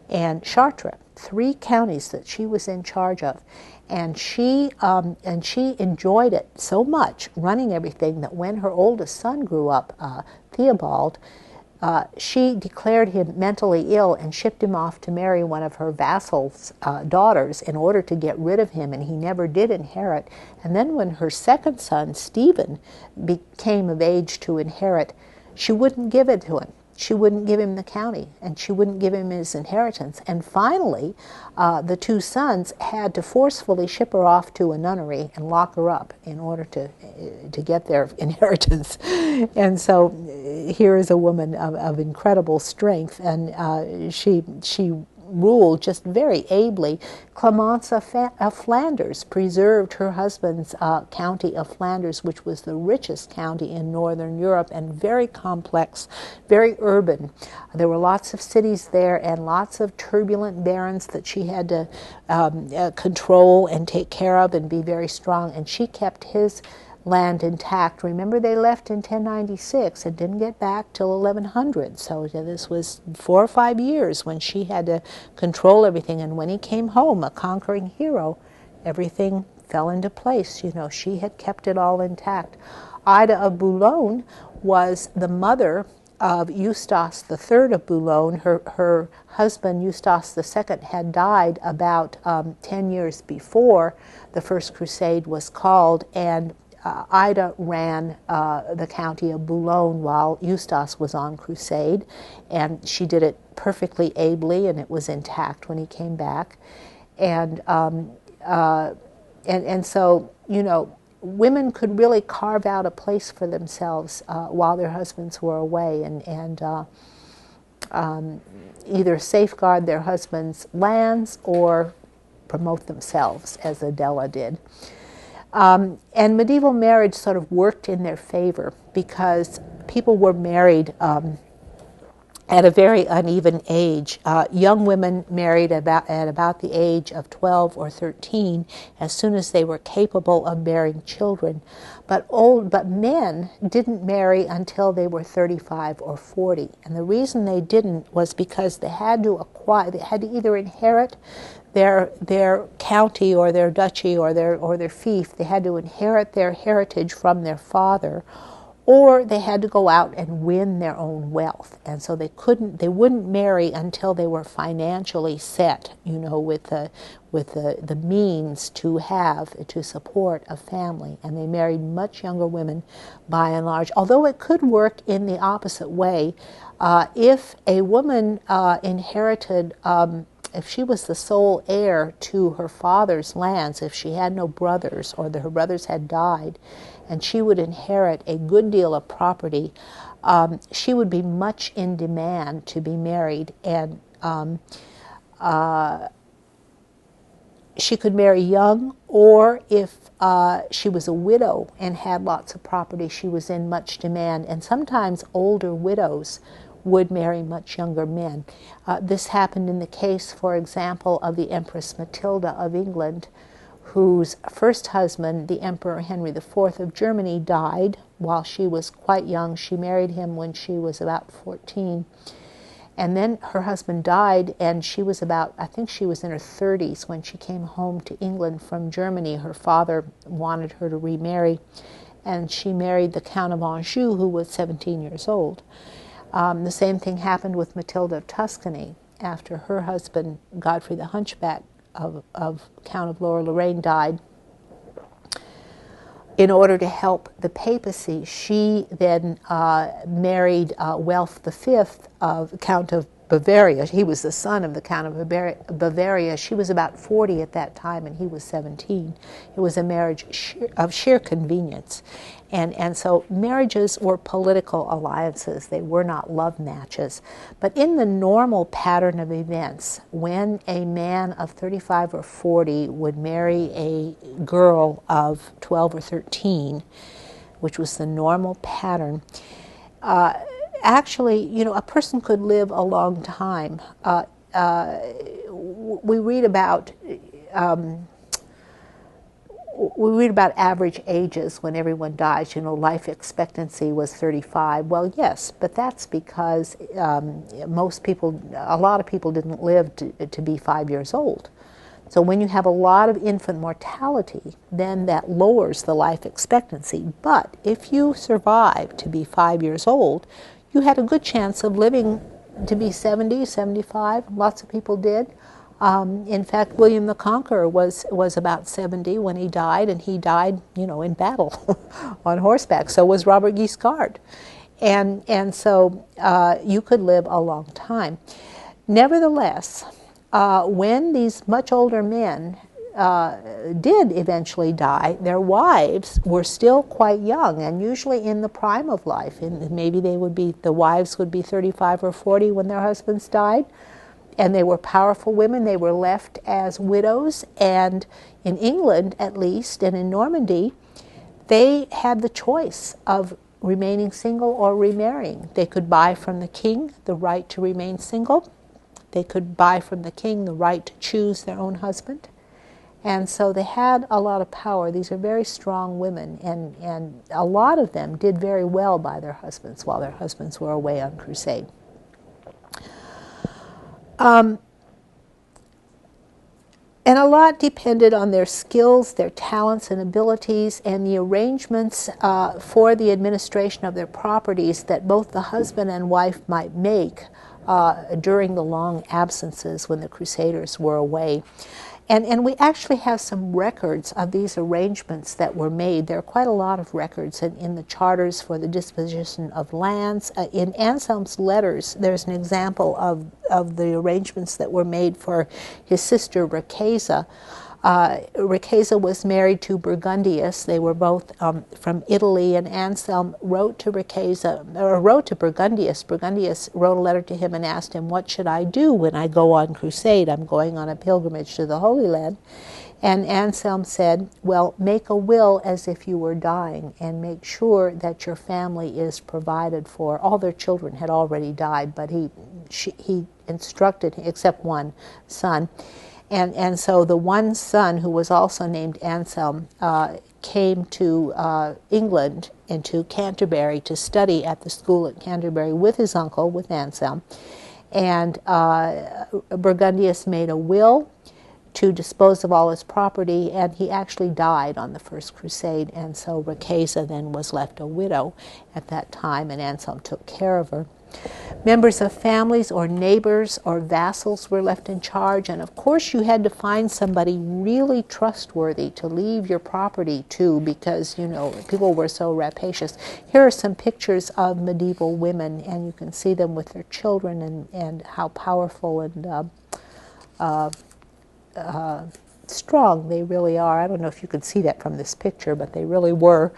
and Chartres, 3 counties that she was in charge of. And she enjoyed it so much, running everything, that when her oldest son grew up, Theobald, she declared him mentally ill and shipped him off to marry one of her vassals' daughters in order to get rid of him, and he never did inherit. And then when her second son, Stephen, became of age to inherit, she wouldn't give it to him. She wouldn't give him the county, and she wouldn't give him his inheritance. And finally, the 2 sons had to forcefully ship her off to a nunnery and lock her up in order to get their inheritance. And so here is a woman of incredible strength, and she ruled just very ably. Clemence of Flanders preserved her husband's county of Flanders, which was the richest county in northern Europe and very complex, very urban. There were lots of cities there and lots of turbulent barons that she had to control and take care of and be very strong, and she kept his land intact. Remember, they left in 1096 and didn't get back till 1100, so this was 4 or 5 years when she had to control everything. And when he came home, a conquering hero, everything fell into place. You know, she had kept it all intact. Ida of Boulogne was the mother of Eustace III of Boulogne. Her husband, Eustace II, had died about 10 years before the First Crusade was called, and Ida ran the county of Boulogne while Eustace was on crusade, and she did it perfectly ably, and it was intact when he came back. And so, you know, women could really carve out a place for themselves while their husbands were away, and either safeguard their husbands' lands or promote themselves, as Adela did. And medieval marriage sort of worked in their favor because people were married at a very uneven age. Young women married at about the age of 12 or 13 as soon as they were capable of bearing children. But men didn't marry until they were 35 or 40. And the reason they didn't was because they had to either inherit their county or their duchy or their fief. They had to inherit their heritage from their father, or they had to go out and win their own wealth. And so they wouldn't marry until they were financially set, with the means to support a family. And they married much younger women by and large, although it could work in the opposite way. If a woman inherited, if she was the sole heir to her father's lands, if she had no brothers or her brothers had died, and she would inherit a good deal of property, she would be much in demand to be married, and she could marry young, or if she was a widow and had lots of property, she was in much demand. And sometimes older widows would marry much younger men. This happened in the case, for example, of the Empress Matilda of England, whose first husband, the Emperor Henry IV of Germany, died while she was quite young. She married him when she was about 14. And then her husband died, and she was I think she was in her 30s when she came home to England from Germany. Her father wanted her to remarry, and she married the Count of Anjou, who was 17 years old. The same thing happened with Matilda of Tuscany. After her husband, Godfrey the Hunchback of Count of Lorraine, died, in order to help the papacy, she then married Welf V of Count of Bavaria. He was the son of the Count of Bavaria. She was about 40 at that time, and he was 17. It was a marriage of sheer convenience. And so marriages were political alliances. They were not love matches. But in the normal pattern of events, when a man of 35 or 40 would marry a girl of 12 or 13, which was the normal pattern, actually, a person could live a long time. We read about average ages when everyone dies. Life expectancy was 35. Well, yes, but that's because a lot of people didn't live to be 5 years old. So when you have a lot of infant mortality, then that lowers the life expectancy. But if you survive to be 5 years old, you had a good chance of living to be 70, 75. Lots of people did. In fact, William the Conqueror was about 70 when he died, and he died, in battle on horseback. So was Robert Guiscard. And so you could live a long time. Nevertheless, when these much older men did eventually die, their wives were still quite young, and usually in the prime of life. And maybe the wives would be 35 or 40 when their husbands died. And they were powerful women. They were left as widows. And in England, at least, and in Normandy, they had the choice of remaining single or remarrying. They could buy from the king the right to remain single. They could buy from the king the right to choose their own husband. And so they had a lot of power. These are very strong women, and a lot of them did very well by their husbands while their husbands were away on crusade. And a lot depended on their skills, their talents and abilities, and the arrangements for the administration of their properties that both the husband and wife might make during the long absences when the Crusaders were away. And we actually have some records of these arrangements that were made. There are quite a lot of records in the charters for the disposition of lands. In Anselm's letters, there's an example of the arrangements that were made for his sister Ricasa. Ricasa was married to Burgundius. They were both from Italy, and Anselm wrote to Burgundius. Burgundius wrote a letter to him and asked him, "What should I do when I go on crusade? I'm going on a pilgrimage to the Holy Land." And Anselm said, well, make a will as if you were dying and make sure that your family is provided for. All their children had already died, but he instructed, except one son. And so the one son, who was also named Anselm, came to England and to Canterbury to study at the school at Canterbury with his uncle, with Anselm. And Burgundius made a will to dispose of all his property, and he actually died on the First Crusade, and so Ricasa then was left a widow at that time, and Anselm took care of her. Members of families or neighbors or vassals were left in charge, and of course you had to find somebody really trustworthy to leave your property to, because, you know, people were so rapacious. Here are some pictures of medieval women, and you can see them with their children and how powerful and strong they really are. I don't know if you could see that from this picture, but they really were.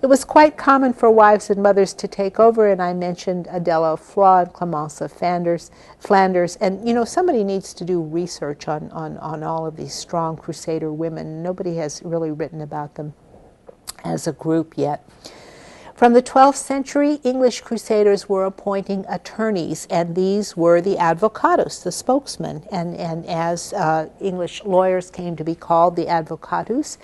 It was quite common for wives and mothers to take over, and I mentioned Adela of Flois and Clemence of Flanders. And, you know, somebody needs to do research on all of these strong Crusader women. Nobody has really written about them as a group yet. From the 12th century, English Crusaders were appointing attorneys, and these were the advocatus, the spokesmen, and as English lawyers came to be called, the advocatus.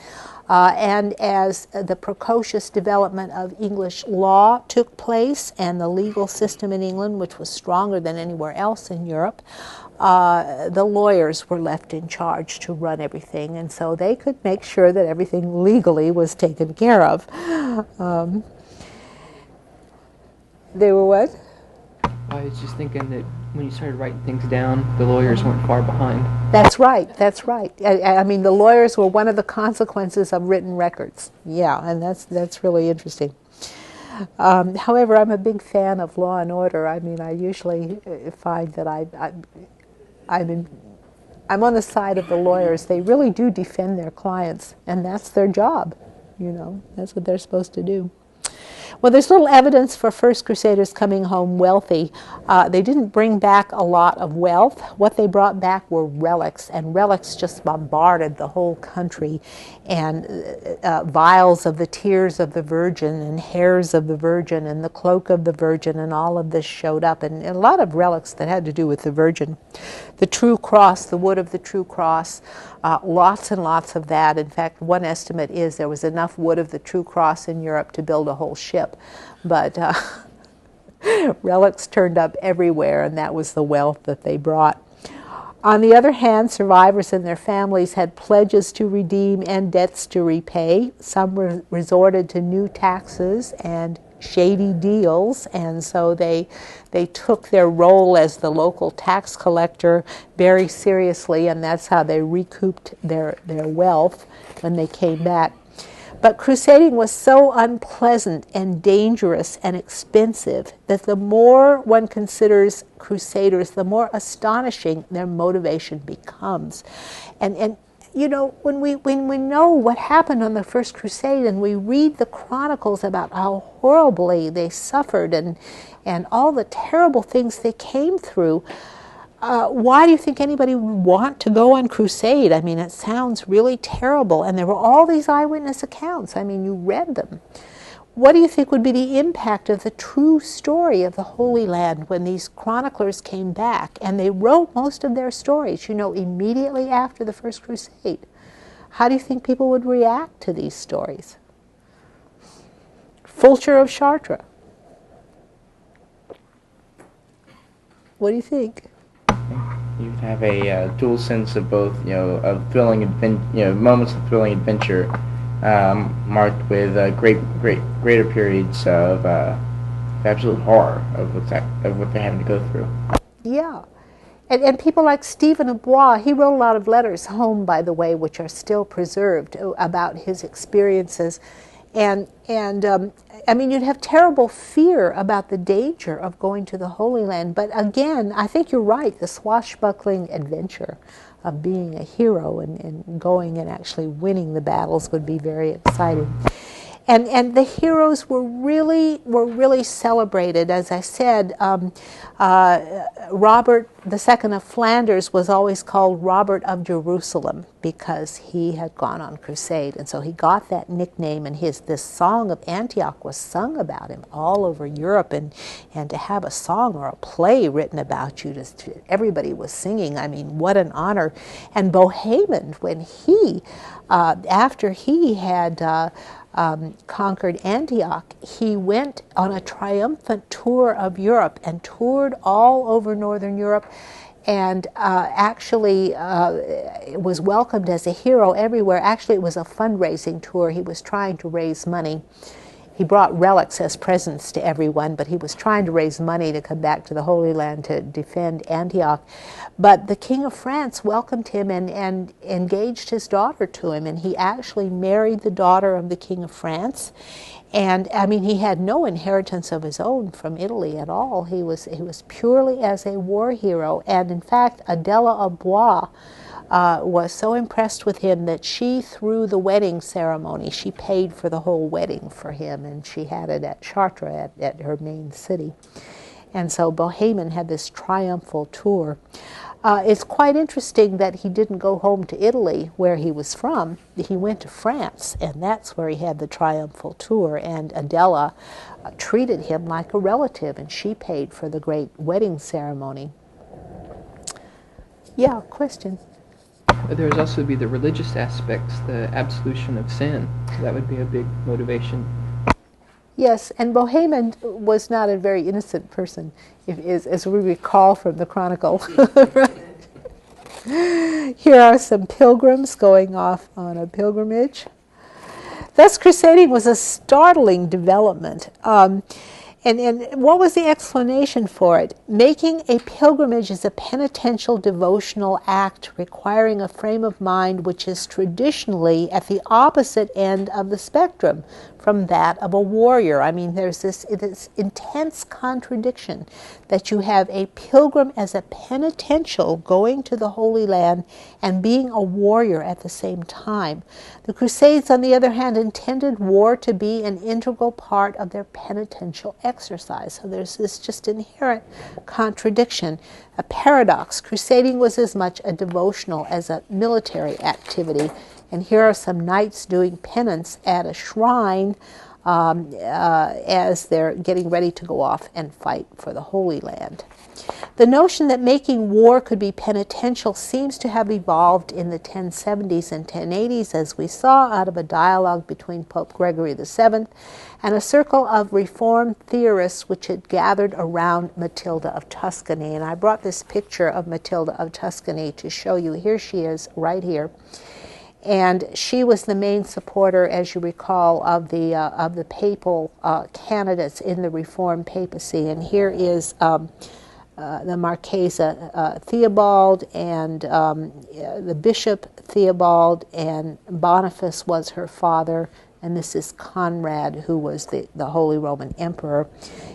And as the precocious development of English law took place and the legal system in England, which was stronger than anywhere else in Europe, the lawyers were left in charge to run everything, and so they could make sure that everything legally was taken care of. They were what? I was just thinking that when you started writing things down, the lawyers weren't far behind. That's right, that's right. I mean, the lawyers were one of the consequences of written records. Yeah, and that's really interesting. However, I'm a big fan of law and order. I mean, I usually find that I'm on the side of the lawyers. They really do defend their clients, and that's their job. You know, that's what they're supposed to do. Well, there's little evidence for First Crusaders coming home wealthy. They didn't bring back a lot of wealth. What they brought back were relics, and relics just bombarded the whole country. And vials of the tears of the Virgin and hairs of the Virgin and the cloak of the Virgin, and all of this showed up, and a lot of relics that had to do with the Virgin. The true cross, the wood of the true cross, lots and lots of that. In fact, one estimate is there was enough wood of the true cross in Europe to build a whole ship. But relics turned up everywhere, and that was the wealth that they brought. On the other hand, survivors and their families had pledges to redeem and debts to repay. Some resorted to new taxes and shady deals, and so they took their role as the local tax collector very seriously, and that's how they recouped their wealth when they came back. But crusading was so unpleasant and dangerous and expensive that the more one considers crusaders, the more astonishing their motivation becomes. And you know, when we know what happened on the First Crusade and we read the chronicles about how horribly they suffered and all the terrible things they came through, why do you think anybody would want to go on crusade? I mean, it sounds really terrible. And there were all these eyewitness accounts. I mean, you read them. What do you think would be the impact of the true story of the Holy Land when these chroniclers came back? And they wrote most of their stories, you know, immediately after the First Crusade. How do you think people would react to these stories? Fulcher of Chartres. What do you think? You have a dual sense of both, you know, of thrilling moments of thrilling adventure, marked with greater periods of absolute horror of what they're having to go through. Yeah, and people like Stephen of Blois, he wrote a lot of letters home, by the way, which are still preserved about his experiences. And I mean, you'd have terrible fear about the danger of going to the Holy Land. But again, I think you're right, the swashbuckling adventure of being a hero and going and actually winning the battles would be very exciting. And the heroes were really celebrated. As I said, Robert II of Flanders was always called Robert of Jerusalem because he had gone on crusade, and so he got that nickname. And this song of Antioch was sung about him all over Europe, and to have a song or a play written about you, everybody was singing. I mean, what an honor! And Bohemond, when he after he had conquered Antioch, he went on a triumphant tour of Europe and toured all over Northern Europe, and actually was welcomed as a hero everywhere. Actually, it was a fundraising tour. He was trying to raise money. He brought relics as presents to everyone, but he was trying to raise money to come back to the Holy Land to defend Antioch. But the King of France welcomed him and engaged his daughter to him, and he actually married the daughter of the King of France. And I mean, he had no inheritance of his own from Italy at all. He was purely as a war hero. And in fact, Adela of Blois was so impressed with him that she, through the wedding ceremony, she paid for the whole wedding for him, and she had it at Chartres, at her main city. And so Bohemond had this triumphal tour. It's quite interesting that he didn't go home to Italy, where he was from. He went to France, and that's where he had the triumphal tour. And Adela treated him like a relative, and she paid for the great wedding ceremony. Yeah, question? There would also be the religious aspects, the absolution of sin. That would be a big motivation. Yes, and Bohemond was not a very innocent person, as we recall from the Chronicle. Here are some pilgrims going off on a pilgrimage. Thus, crusading was a startling development. And what was the explanation for it? Making a pilgrimage is a penitential devotional act requiring a frame of mind which is traditionally at the opposite end of the spectrum from that of a warrior. I mean, there's this intense contradiction that you have a pilgrim as a penitential going to the Holy Land and being a warrior at the same time. The Crusades, on the other hand, intended war to be an integral part of their penitential exercise. So there's this just inherent contradiction, a paradox. Crusading was as much a devotional as a military activity. And here are some knights doing penance at a shrine as they're getting ready to go off and fight for the Holy Land. The notion that making war could be penitential seems to have evolved in the 1070s and 1080s, as we saw out of a dialogue between Pope Gregory VII and a circle of Reformed theorists which had gathered around Matilda of Tuscany. And I brought this picture of Matilda of Tuscany to show you. Here she is, right here. And she was the main supporter, as you recall, of the papal candidates in the Reformed papacy. And here is the Marchesa Theobald and the Bishop Theobald, and Boniface was her father, and this is Conrad, who was the Holy Roman Emperor.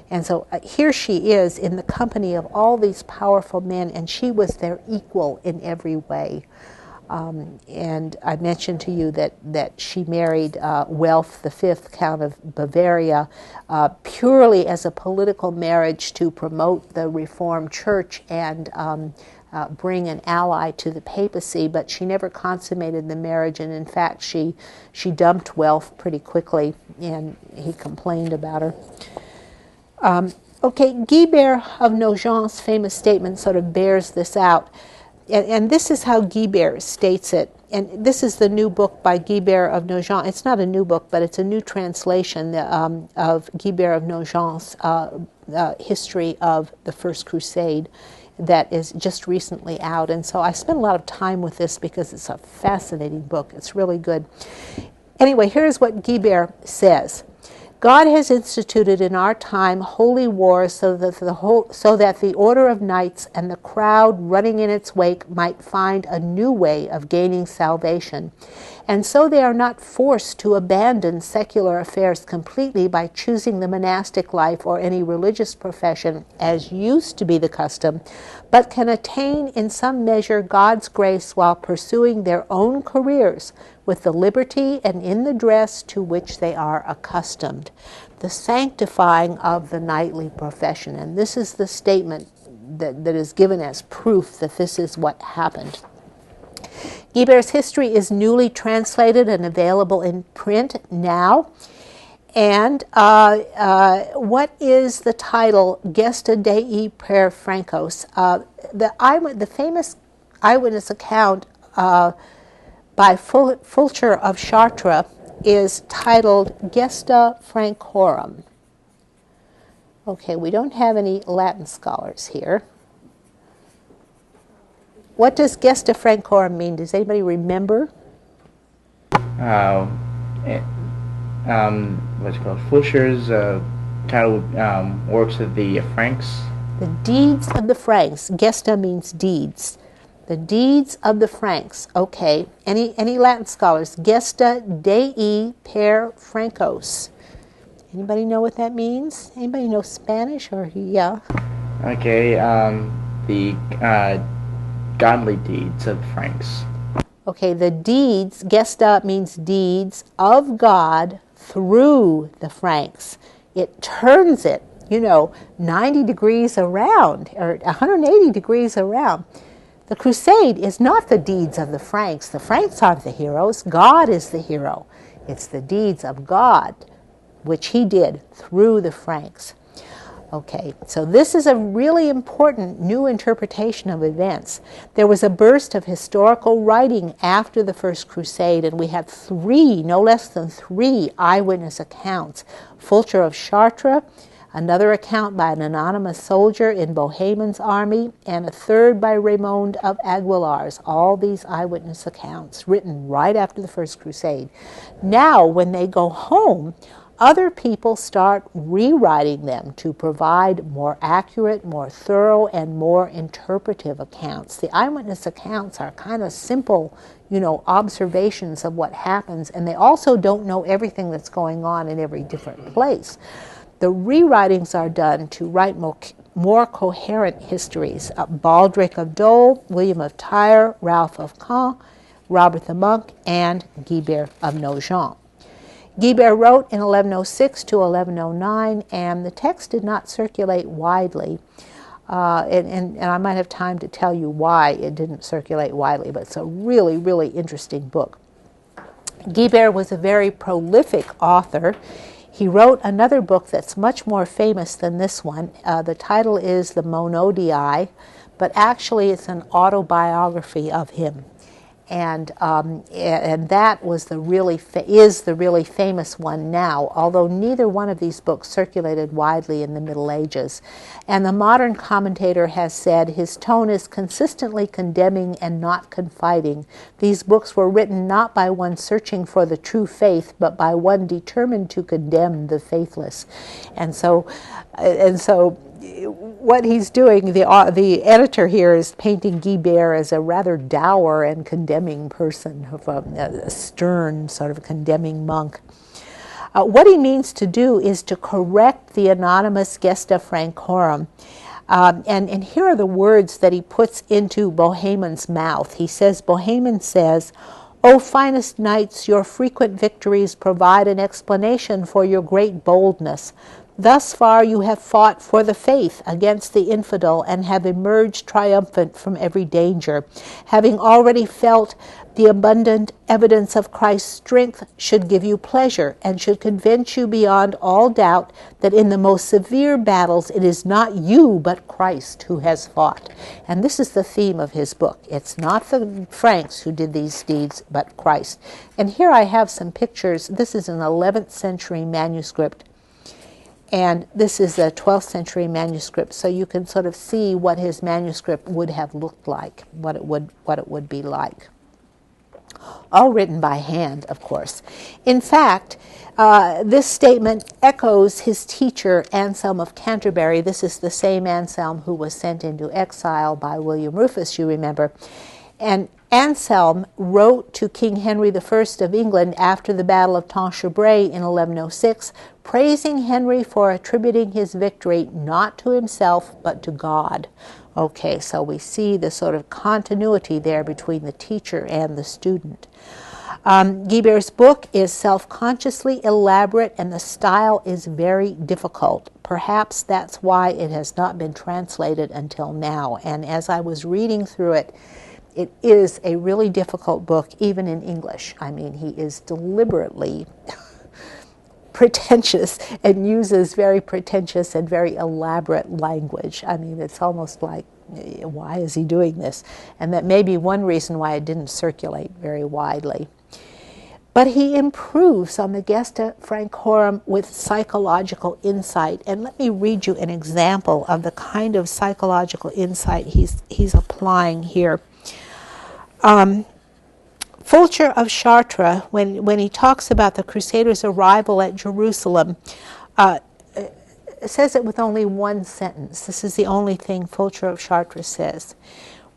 And so here she is in the company of all these powerful men, and she was their equal in every way. And I mentioned to you that she married Welf V, Count of Bavaria, purely as a political marriage to promote the Reformed Church and bring an ally to the papacy, but she never consummated the marriage, and in fact she dumped Welf pretty quickly, and he complained about her. Okay, Guibert of Nogent's famous statement sort of bears this out. And this is how Guibert states it. And this is the new book by Guibert of Nogent. It's not a new book, but it's a new translation of Guibert of Nogent's history of the First Crusade that is just recently out. And so I spent a lot of time with this because it's a fascinating book. It's really good. Anyway, here's what Guibert says. God has instituted in our time holy wars so that the order of knights and the crowd running in its wake might find a new way of gaining salvation. And so they are not forced to abandon secular affairs completely by choosing the monastic life or any religious profession as used to be the custom, but can attain in some measure God's grace while pursuing their own careers with the liberty and in the dress to which they are accustomed, the sanctifying of the knightly profession. And this is the statement that is given as proof that this is what happened. Guibert's history is newly translated and available in print now. And what is the title? Gesta Dei per Francos. The famous eyewitness account by Fulcher of Chartres is titled Gesta Francorum. Okay, we don't have any Latin scholars here. What does Gesta Francorum mean? Does anybody remember? What's it called? Fulcher's title works of the Franks. The deeds of the Franks. Gesta means deeds. The deeds of the Franks. Okay. Any Latin scholars? Gesta Dei per Francos. Anybody know what that means? Anybody know Spanish or yeah? Okay. The godly deeds of the Franks. Okay. The deeds. Gesta means deeds of God through the Franks. It turns it, 90 degrees around, or 180 degrees around. The crusade is not the deeds of the Franks. The Franks aren't the heroes. God is the hero. It's the deeds of God, which he did through the Franks. Okay, so this is a really important new interpretation of events. There was a burst of historical writing after the First Crusade, and we have no less than three eyewitness accounts. Fulcher of Chartres, another account by an anonymous soldier in Bohemond's army, and a third by Raymond of Aguilar's. All these eyewitness accounts written right after the First Crusade. Now, when they go home, other people start rewriting them to provide more accurate, more thorough, and more interpretive accounts. The eyewitness accounts are kind of simple, observations of what happens, and they also don't know everything that's going on in every different place. The rewritings are done to write more coherent histories. Baldric of Dole, William of Tyre, Ralph of Caen, Robert the Monk, and Guibert of Nogent. Guibert wrote in 1106 to 1109, and the text did not circulate widely. And I might have time to tell you why it didn't circulate widely, but it's a really, really interesting book. Guibert was a very prolific author. He wrote another book that's much more famous than this one. The title is The Monodii, but actually it's an autobiography of him. And that was is the really famous one now, although neither one of these books circulated widely in the Middle Ages. And the modern commentator has said his tone is consistently condemning and not confiding. These books were written not by one searching for the true faith, but by one determined to condemn the faithless. And so what he's doing, the editor here is painting Guibert as a rather dour and condemning person, a stern sort of condemning monk. What he means to do is to correct the anonymous Gesta Francorum. And here are the words that he puts into Bohemond's mouth. He says, Bohemond says, O finest knights, your frequent victories provide an explanation for your great boldness. Thus far you have fought for the faith against the infidel and have emerged triumphant from every danger. Having already felt the abundant evidence of Christ's strength should give you pleasure and should convince you beyond all doubt that in the most severe battles it is not you but Christ who has fought. And this is the theme of his book. It's not the Franks who did these deeds but Christ. And here I have some pictures. This is an 11th century manuscript. And this is a 12th century manuscript, so you can sort of see what his manuscript would have looked like, what it would be like. All written by hand, of course. In fact, this statement echoes his teacher, Anselm of Canterbury. This is the same Anselm who was sent into exile by William Rufus, you remember. And Anselm wrote to King Henry I of England after the Battle of Tanchebray in 1106, praising Henry for attributing his victory not to himself but to God. Okay, so we see the sort of continuity there between the teacher and the student. Guibert's book is self-consciously elaborate and the style is very difficult. Perhaps that's why it has not been translated until now. And as I was reading through it, it is a really difficult book, even in English. I mean, he is deliberately pretentious and uses very pretentious and very elaborate language. I mean, it's almost like, why is he doing this? And that may be one reason why it didn't circulate very widely. But he improves on the Gesta Francorum with psychological insight. And let me read you an example of the kind of psychological insight he's applying here. Fulcher of Chartres, when he talks about the Crusaders' arrival at Jerusalem, says it with only one sentence. This is the only thing Fulcher of Chartres says.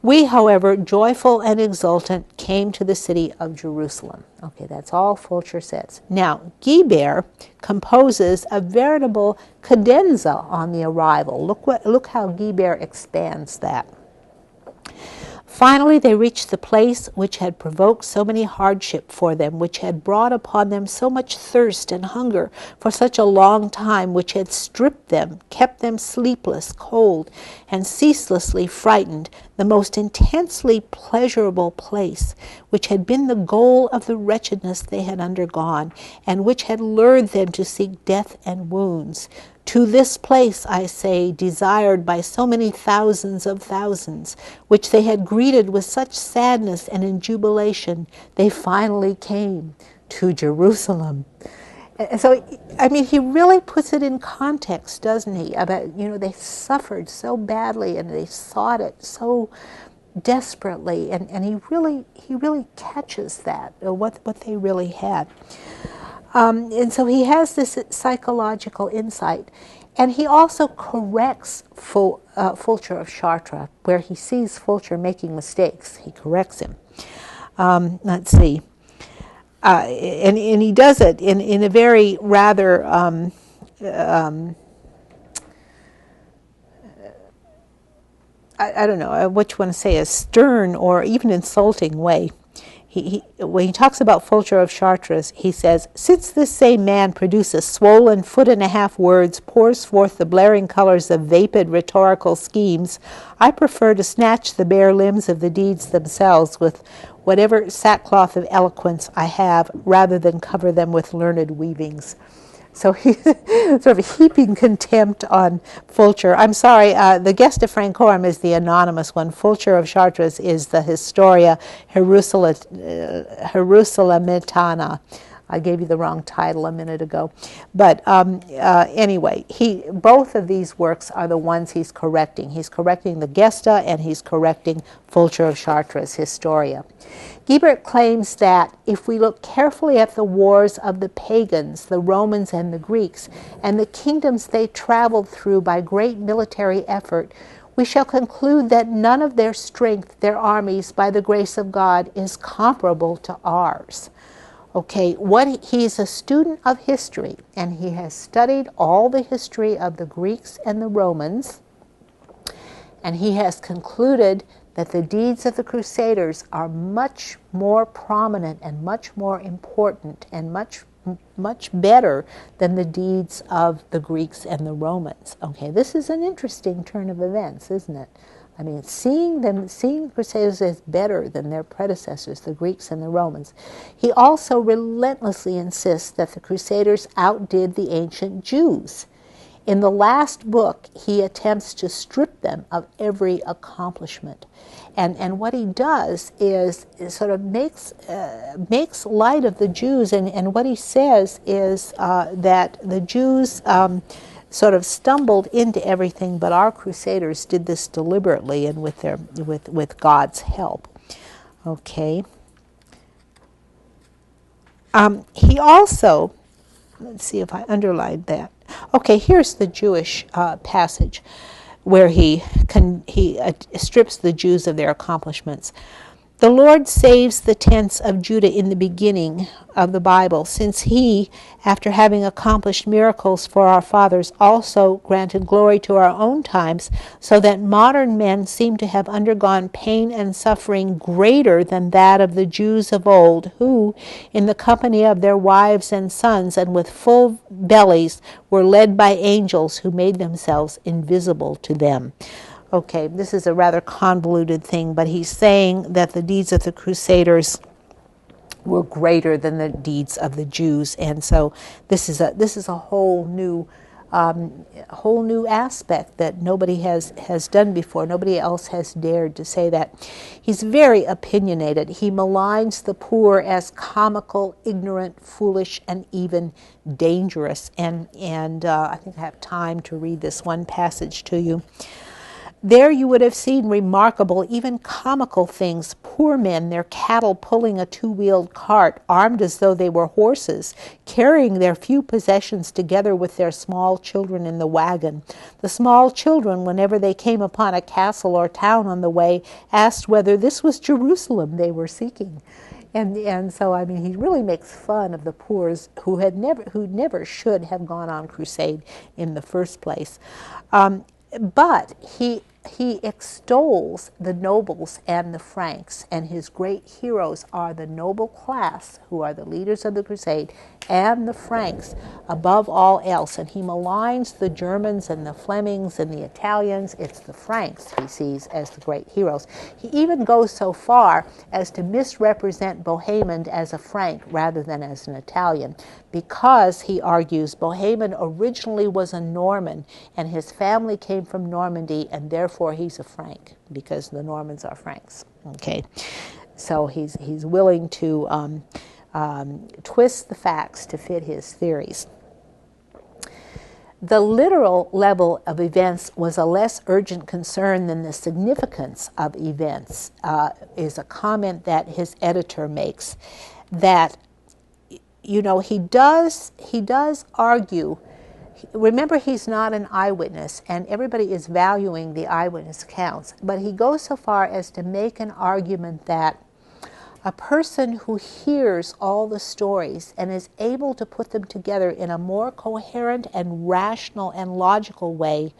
We, however, joyful and exultant, came to the city of Jerusalem. Okay, that's all Fulcher says. Now, Guibert composes a veritable cadenza on the arrival. Look how Guibert expands that. Finally, they reached the place which had provoked so many hardship for them, which had brought upon them so much thirst and hunger for such a long time, which had stripped them, kept them sleepless, cold, and ceaselessly frightened, the most intensely pleasurable place, which had been the goal of the wretchedness they had undergone, and which had lured them to seek death and wounds. To this place, I say, desired by so many thousands of thousands, which they had greeted with such sadness and in jubilation, they finally came to Jerusalem. And so, I mean, he really puts it in context, doesn't he? About, they suffered so badly and they sought it so desperately, and he really catches that, what they really had. And so he has this psychological insight. And he also corrects Fulcher of Chartres, where he sees Fulcher making mistakes. He corrects him. Let's see. And he does it in a very rather, I don't know what you want to say, a stern or even insulting way. When he talks about Fulcher of Chartres, he says, since this same man produces swollen 1.5 words, pours forth the blaring colors of vapid rhetorical schemes, I prefer to snatch the bare limbs of the deeds themselves with whatever sackcloth of eloquence I have, rather than cover them with learned weavings. So he's sort of heaping contempt on Fulcher. I'm sorry, the Gesta Francorum is the anonymous one. Fulcher of Chartres is the Historia Jerusalemitana. I gave you the wrong title a minute ago. But anyway, both of these works are the ones he's correcting. He's correcting the Gesta and he's correcting Fulcher of Chartres' Historia. Guibert claims that if we look carefully at the wars of the pagans, the Romans and the Greeks, and the kingdoms they traveled through by great military effort, we shall conclude that none of their strength, their armies, by the grace of God, is comparable to ours. Okay, he's a student of history, and he has studied all the history of the Greeks and the Romans, and he has concluded that the deeds of the Crusaders are much more prominent and much more important and much better than the deeds of the Greeks and the Romans. Okay, this is an interesting turn of events, isn't it? I mean, seeing the Crusaders as better than their predecessors, the Greeks and the Romans. He also relentlessly insists that the Crusaders outdid the ancient Jews. In the last book, he attempts to strip them of every accomplishment. And what he does is sort of makes light of the Jews, and what he says is that the Jews sort of stumbled into everything, but our Crusaders did this deliberately and with God's help. Okay. He also, let's see if I underlined that. Okay, here's the Jewish passage where he strips the Jews of their accomplishments. The Lord saves the tents of Judah in the beginning of the Bible, since he, after having accomplished miracles for our fathers, also granted glory to our own times, so that modern men seem to have undergone pain and suffering greater than that of the Jews of old, who, in the company of their wives and sons, and with full bellies, were led by angels who made themselves invisible to them. Okay, this is a rather convoluted thing, but he's saying that the deeds of the Crusaders were greater than the deeds of the Jews, and so this is a whole new aspect that nobody has done before. Nobody else has dared to say that. He's very opinionated. He maligns the poor as comical, ignorant, foolish, and even dangerous. And I think I have time to read this one passage to you. There you would have seen remarkable, even comical things, poor men, their cattle pulling a two-wheeled cart, armed as though they were horses, carrying their few possessions together with their small children in the wagon. The small children, whenever they came upon a castle or town on the way, asked whether this was Jerusalem they were seeking. And so, I mean, he really makes fun of the poor who never should have gone on crusade in the first place. But he extols the nobles and the Franks, and his great heroes are the noble class, who are the leaders of the crusade, and the Franks above all else. And he maligns the Germans and the Flemings and the Italians. It's the Franks he sees as the great heroes. He even goes so far as to misrepresent Bohemond as a Frank rather than as an Italian, because, he argues, Bohemond originally was a Norman, and his family came from Normandy, and therefore he's a Frank, because the Normans are Franks. Okay, so he's willing to twist the facts to fit his theories. The literal level of events was a less urgent concern than the significance of events, is a comment that his editor makes, that, you know, he does argue. Remember, he's not an eyewitness, and everybody is valuing the eyewitness accounts, but he goes so far as to make an argument that a person who hears all the stories and is able to put them together in a more coherent and rational and logical way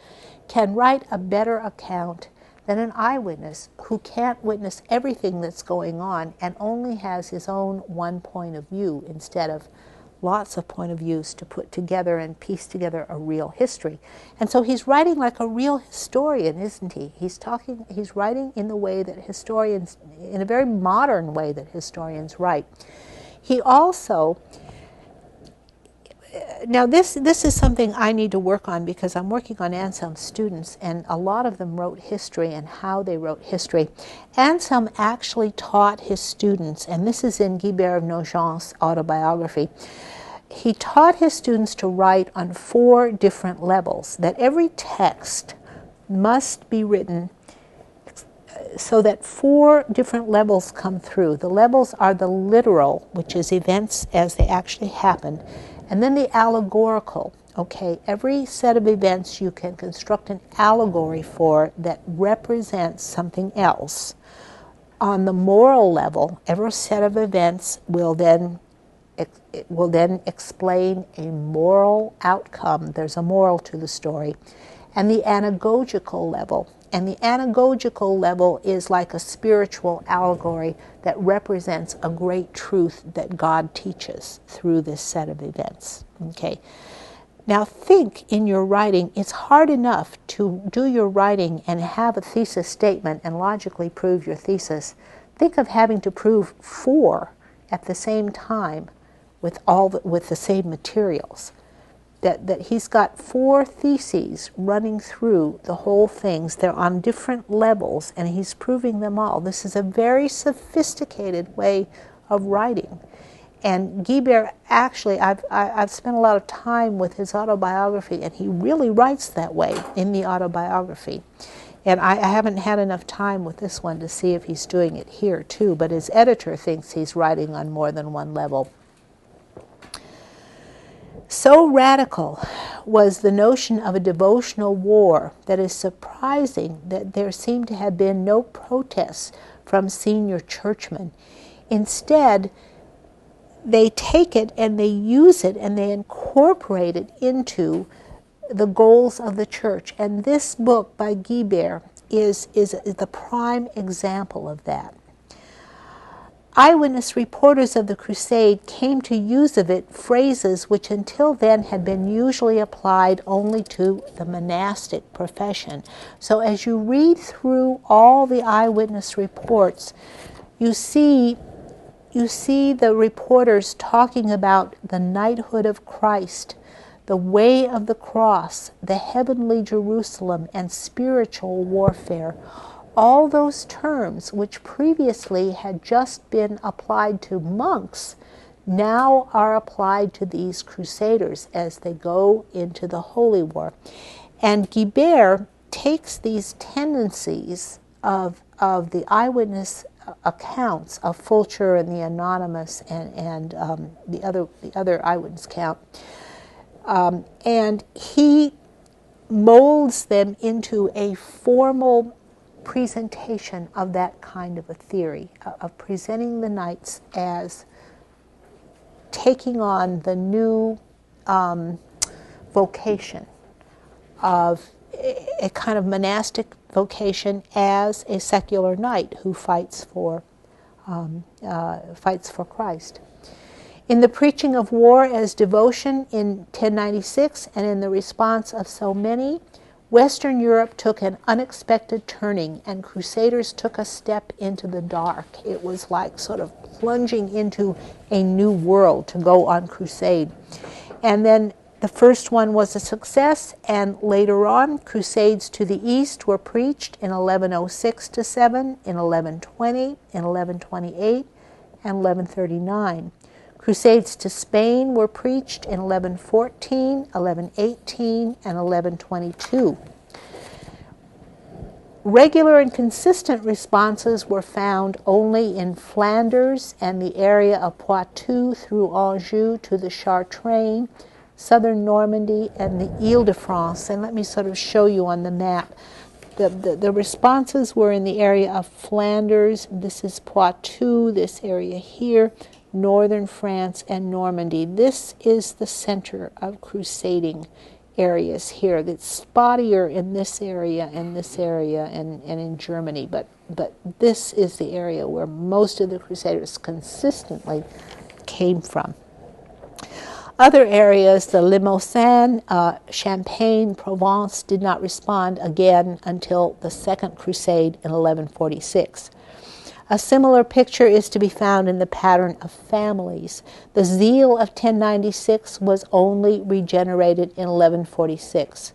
can write a better account than an eyewitness who can't witness everything that's going on and only has his own one point of view instead of lots of point of views to put together and piece together a real history. And so he's writing like a real historian, isn't he? He's writing in the way that historians, in a very modern way that historians write. He also, now this is something I need to work on, because I'm working on Anselm's students, and a lot of them wrote history and how they wrote history. Anselm actually taught his students, and this is in Guibert of Nogent's autobiography, he taught his students to write on 4 different levels, that every text must be written so that 4 different levels come through. The levels are the literal, which is events as they actually happen, and then the allegorical. Okay, every set of events you can construct an allegory for that represents something else. On the moral level, every set of events will then explain a moral outcome. There's a moral to the story. And the anagogical level. And the anagogical level is like a spiritual allegory that represents a great truth that God teaches through this set of events. Okay. Now think in your writing, it's hard enough to do your writing and have a thesis statement and logically prove your thesis. Think of having to prove 4 at the same time with the same materials. That he's got 4 theses running through the whole things. They're on different levels, and he's proving them all. This is a very sophisticated way of writing. And Guibert, actually, I've spent a lot of time with his autobiography, and he really writes that way in the autobiography. And I haven't had enough time with this one to see if he's doing it here too, but his editor thinks he's writing on more than one level. So radical was the notion of a devotional war that is surprising that there seem to have been no protests from senior churchmen. Instead, they take it and they use it and they incorporate it into the goals of the church. And this book by Guibert is the prime example of that. Eyewitness reporters of the crusade came to use of it phrases which until then had been usually applied only to the monastic profession. So as you read through all the eyewitness reports, you see the reporters talking about the knighthood of Christ, the way of the cross, the heavenly Jerusalem, and spiritual warfare. All those terms which previously had just been applied to monks now are applied to these crusaders as they go into the Holy War. And Guibert takes these tendencies of the eyewitness accounts of Fulcher and the Anonymous and the other eyewitness account, and he molds them into a formal presentation of that kind of a theory, of presenting the knights as taking on the new vocation of a kind of monastic vocation as a secular knight who fights for Christ. In the preaching of war as devotion in 1096 and in the response of so many, Western Europe took an unexpected turning, and crusaders took a step into the dark. It was like sort of plunging into a new world to go on crusade. And then the first one was a success, and later on, crusades to the east were preached in 1106-7, in 1120, in 1128, and 1139. Crusades to Spain were preached in 1114, 1118, and 1122. Regular and consistent responses were found only in Flanders and the area of Poitou through Anjou to the Chartrain, southern Normandy, and the Ile-de-France. And let me sort of show you on the map. The responses were in the area of Flanders, this is Poitou, this area here, northern France, and Normandy. This is the center of crusading areas here. It's spottier in this area and this area and in Germany, but this is the area where most of the crusaders consistently came from. Other areas, the Limousin, Champagne, Provence, did not respond again until the Second Crusade in 1146. A similar picture is to be found in the pattern of families. The zeal of 1096 was only regenerated in 1146.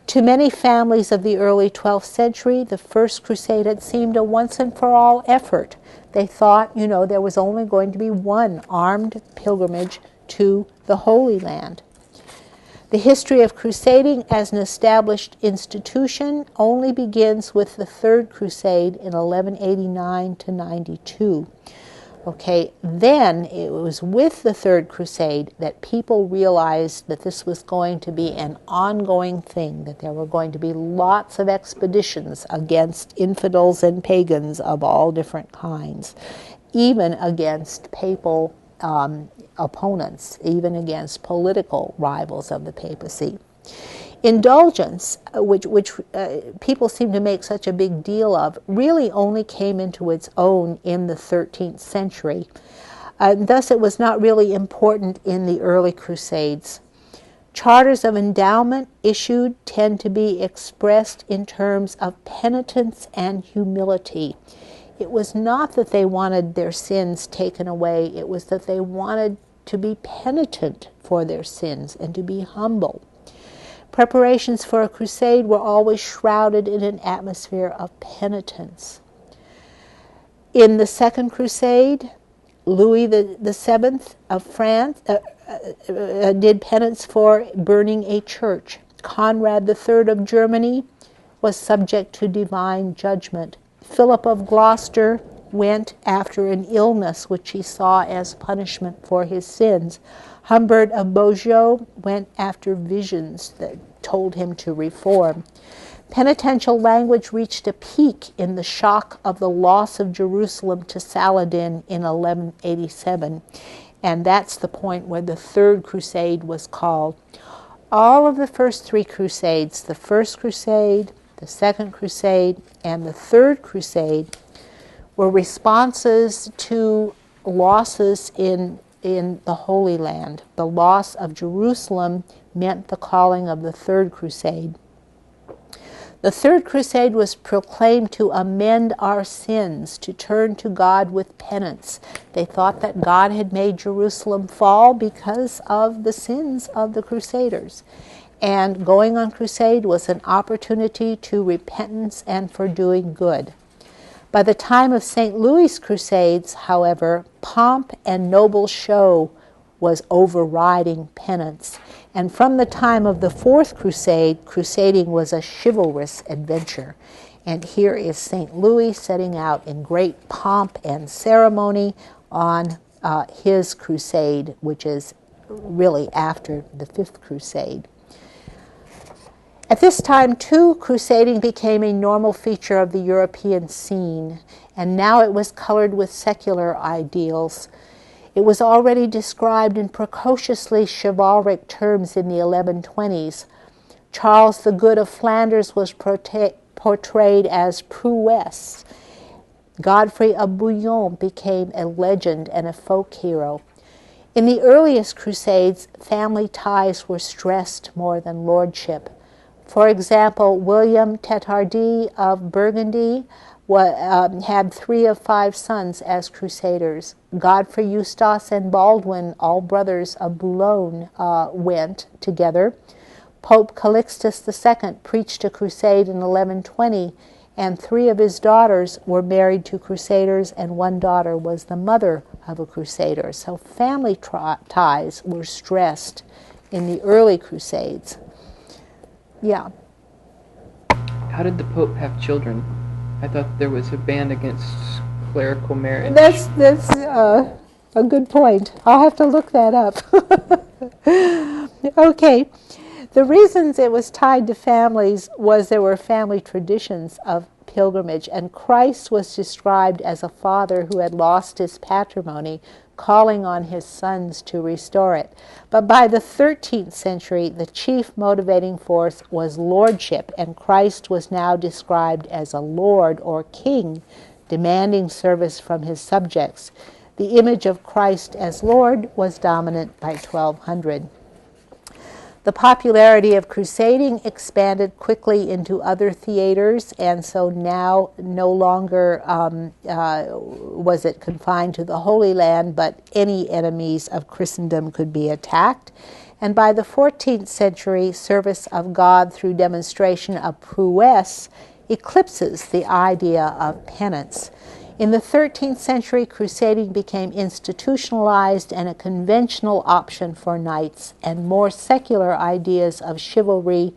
To many families of the early 12th century, the First Crusade had seemed a once-and-for-all effort. They thought, there was only going to be one armed pilgrimage to the Holy Land. The history of crusading as an established institution only begins with the Third Crusade in 1189-92. Okay, then it was with the Third Crusade that people realized that this was going to be an ongoing thing, that there were going to be lots of expeditions against infidels and pagans of all different kinds, even against papal opponents, even against political rivals of the papacy. Indulgence, which people seem to make such a big deal of, really only came into its own in the 13th century. Thus it was not really important in the early Crusades. Charters of endowment issued tend to be expressed in terms of penitence and humility. It was not that they wanted their sins taken away, it was that they wanted to be penitent for their sins and to be humble. Preparations for a crusade were always shrouded in an atmosphere of penitence. In the Second Crusade, Louis VII of France did penance for burning a church. Conrad III of Germany was subject to divine judgment. Philip of Gloucester went after an illness which he saw as punishment for his sins. Humbert of Beaujeu went after visions that told him to reform. Penitential language reached a peak in the shock of the loss of Jerusalem to Saladin in 1187, and that's the point where the Third Crusade was called. All of the first three Crusades, the First Crusade, the Second Crusade, and the Third Crusade, were responses to losses in the Holy Land. The loss of Jerusalem meant the calling of the Third Crusade. The Third Crusade was proclaimed to amend our sins, to turn to God with penance. They thought that God had made Jerusalem fall because of the sins of the Crusaders. And going on crusade was an opportunity to repentance and for doing good. By the time of St. Louis' Crusades, however, pomp and noble show was overriding penance. And from the time of the Fourth Crusade, crusading was a chivalrous adventure. And here is St. Louis setting out in great pomp and ceremony on his crusade, which is really after the Fifth Crusade. At this time, too, crusading became a normal feature of the European scene, and now it was colored with secular ideals. It was already described in precociously chivalric terms in the 1120s. Charles the Good of Flanders was portrayed as prowess. Godfrey of Bouillon became a legend and a folk hero. In the earliest crusades, family ties were stressed more than lordship. For example, William Tetardi of Burgundy had 3 of 5 sons as crusaders. Godfrey, Eustace, and Baldwin, all brothers of Boulogne, went together. Pope Calixtus II preached a crusade in 1120, and 3 of his daughters were married to crusaders, and 1 daughter was the mother of a crusader. So family ties were stressed in the early crusades. Yeah. How did the Pope have children? I thought there was a ban against clerical marriage. That's a good point. I'll have to look that up. Okay. The reasons it was tied to families was there were family traditions of pilgrimage, and Christ was described as a father who had lost his patrimony, calling on his sons to restore it. But by the 13th century, the chief motivating force was lordship, and Christ was now described as a lord or king, demanding service from his subjects. The image of Christ as Lord was dominant by 1200. The popularity of crusading expanded quickly into other theaters, and so now no longer was it confined to the Holy Land, but any enemies of Christendom could be attacked. And by the 14th century, service of God through demonstration of prowess eclipses the idea of penance. In the 13th century, crusading became institutionalized and a conventional option for knights, and more secular ideas of chivalry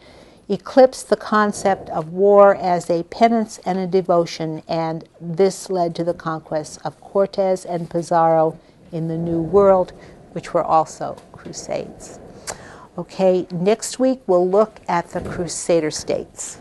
eclipsed the concept of war as a penance and a devotion, and this led to the conquests of Cortes and Pizarro in the New World, which were also crusades. Okay, next week we'll look at the Crusader states.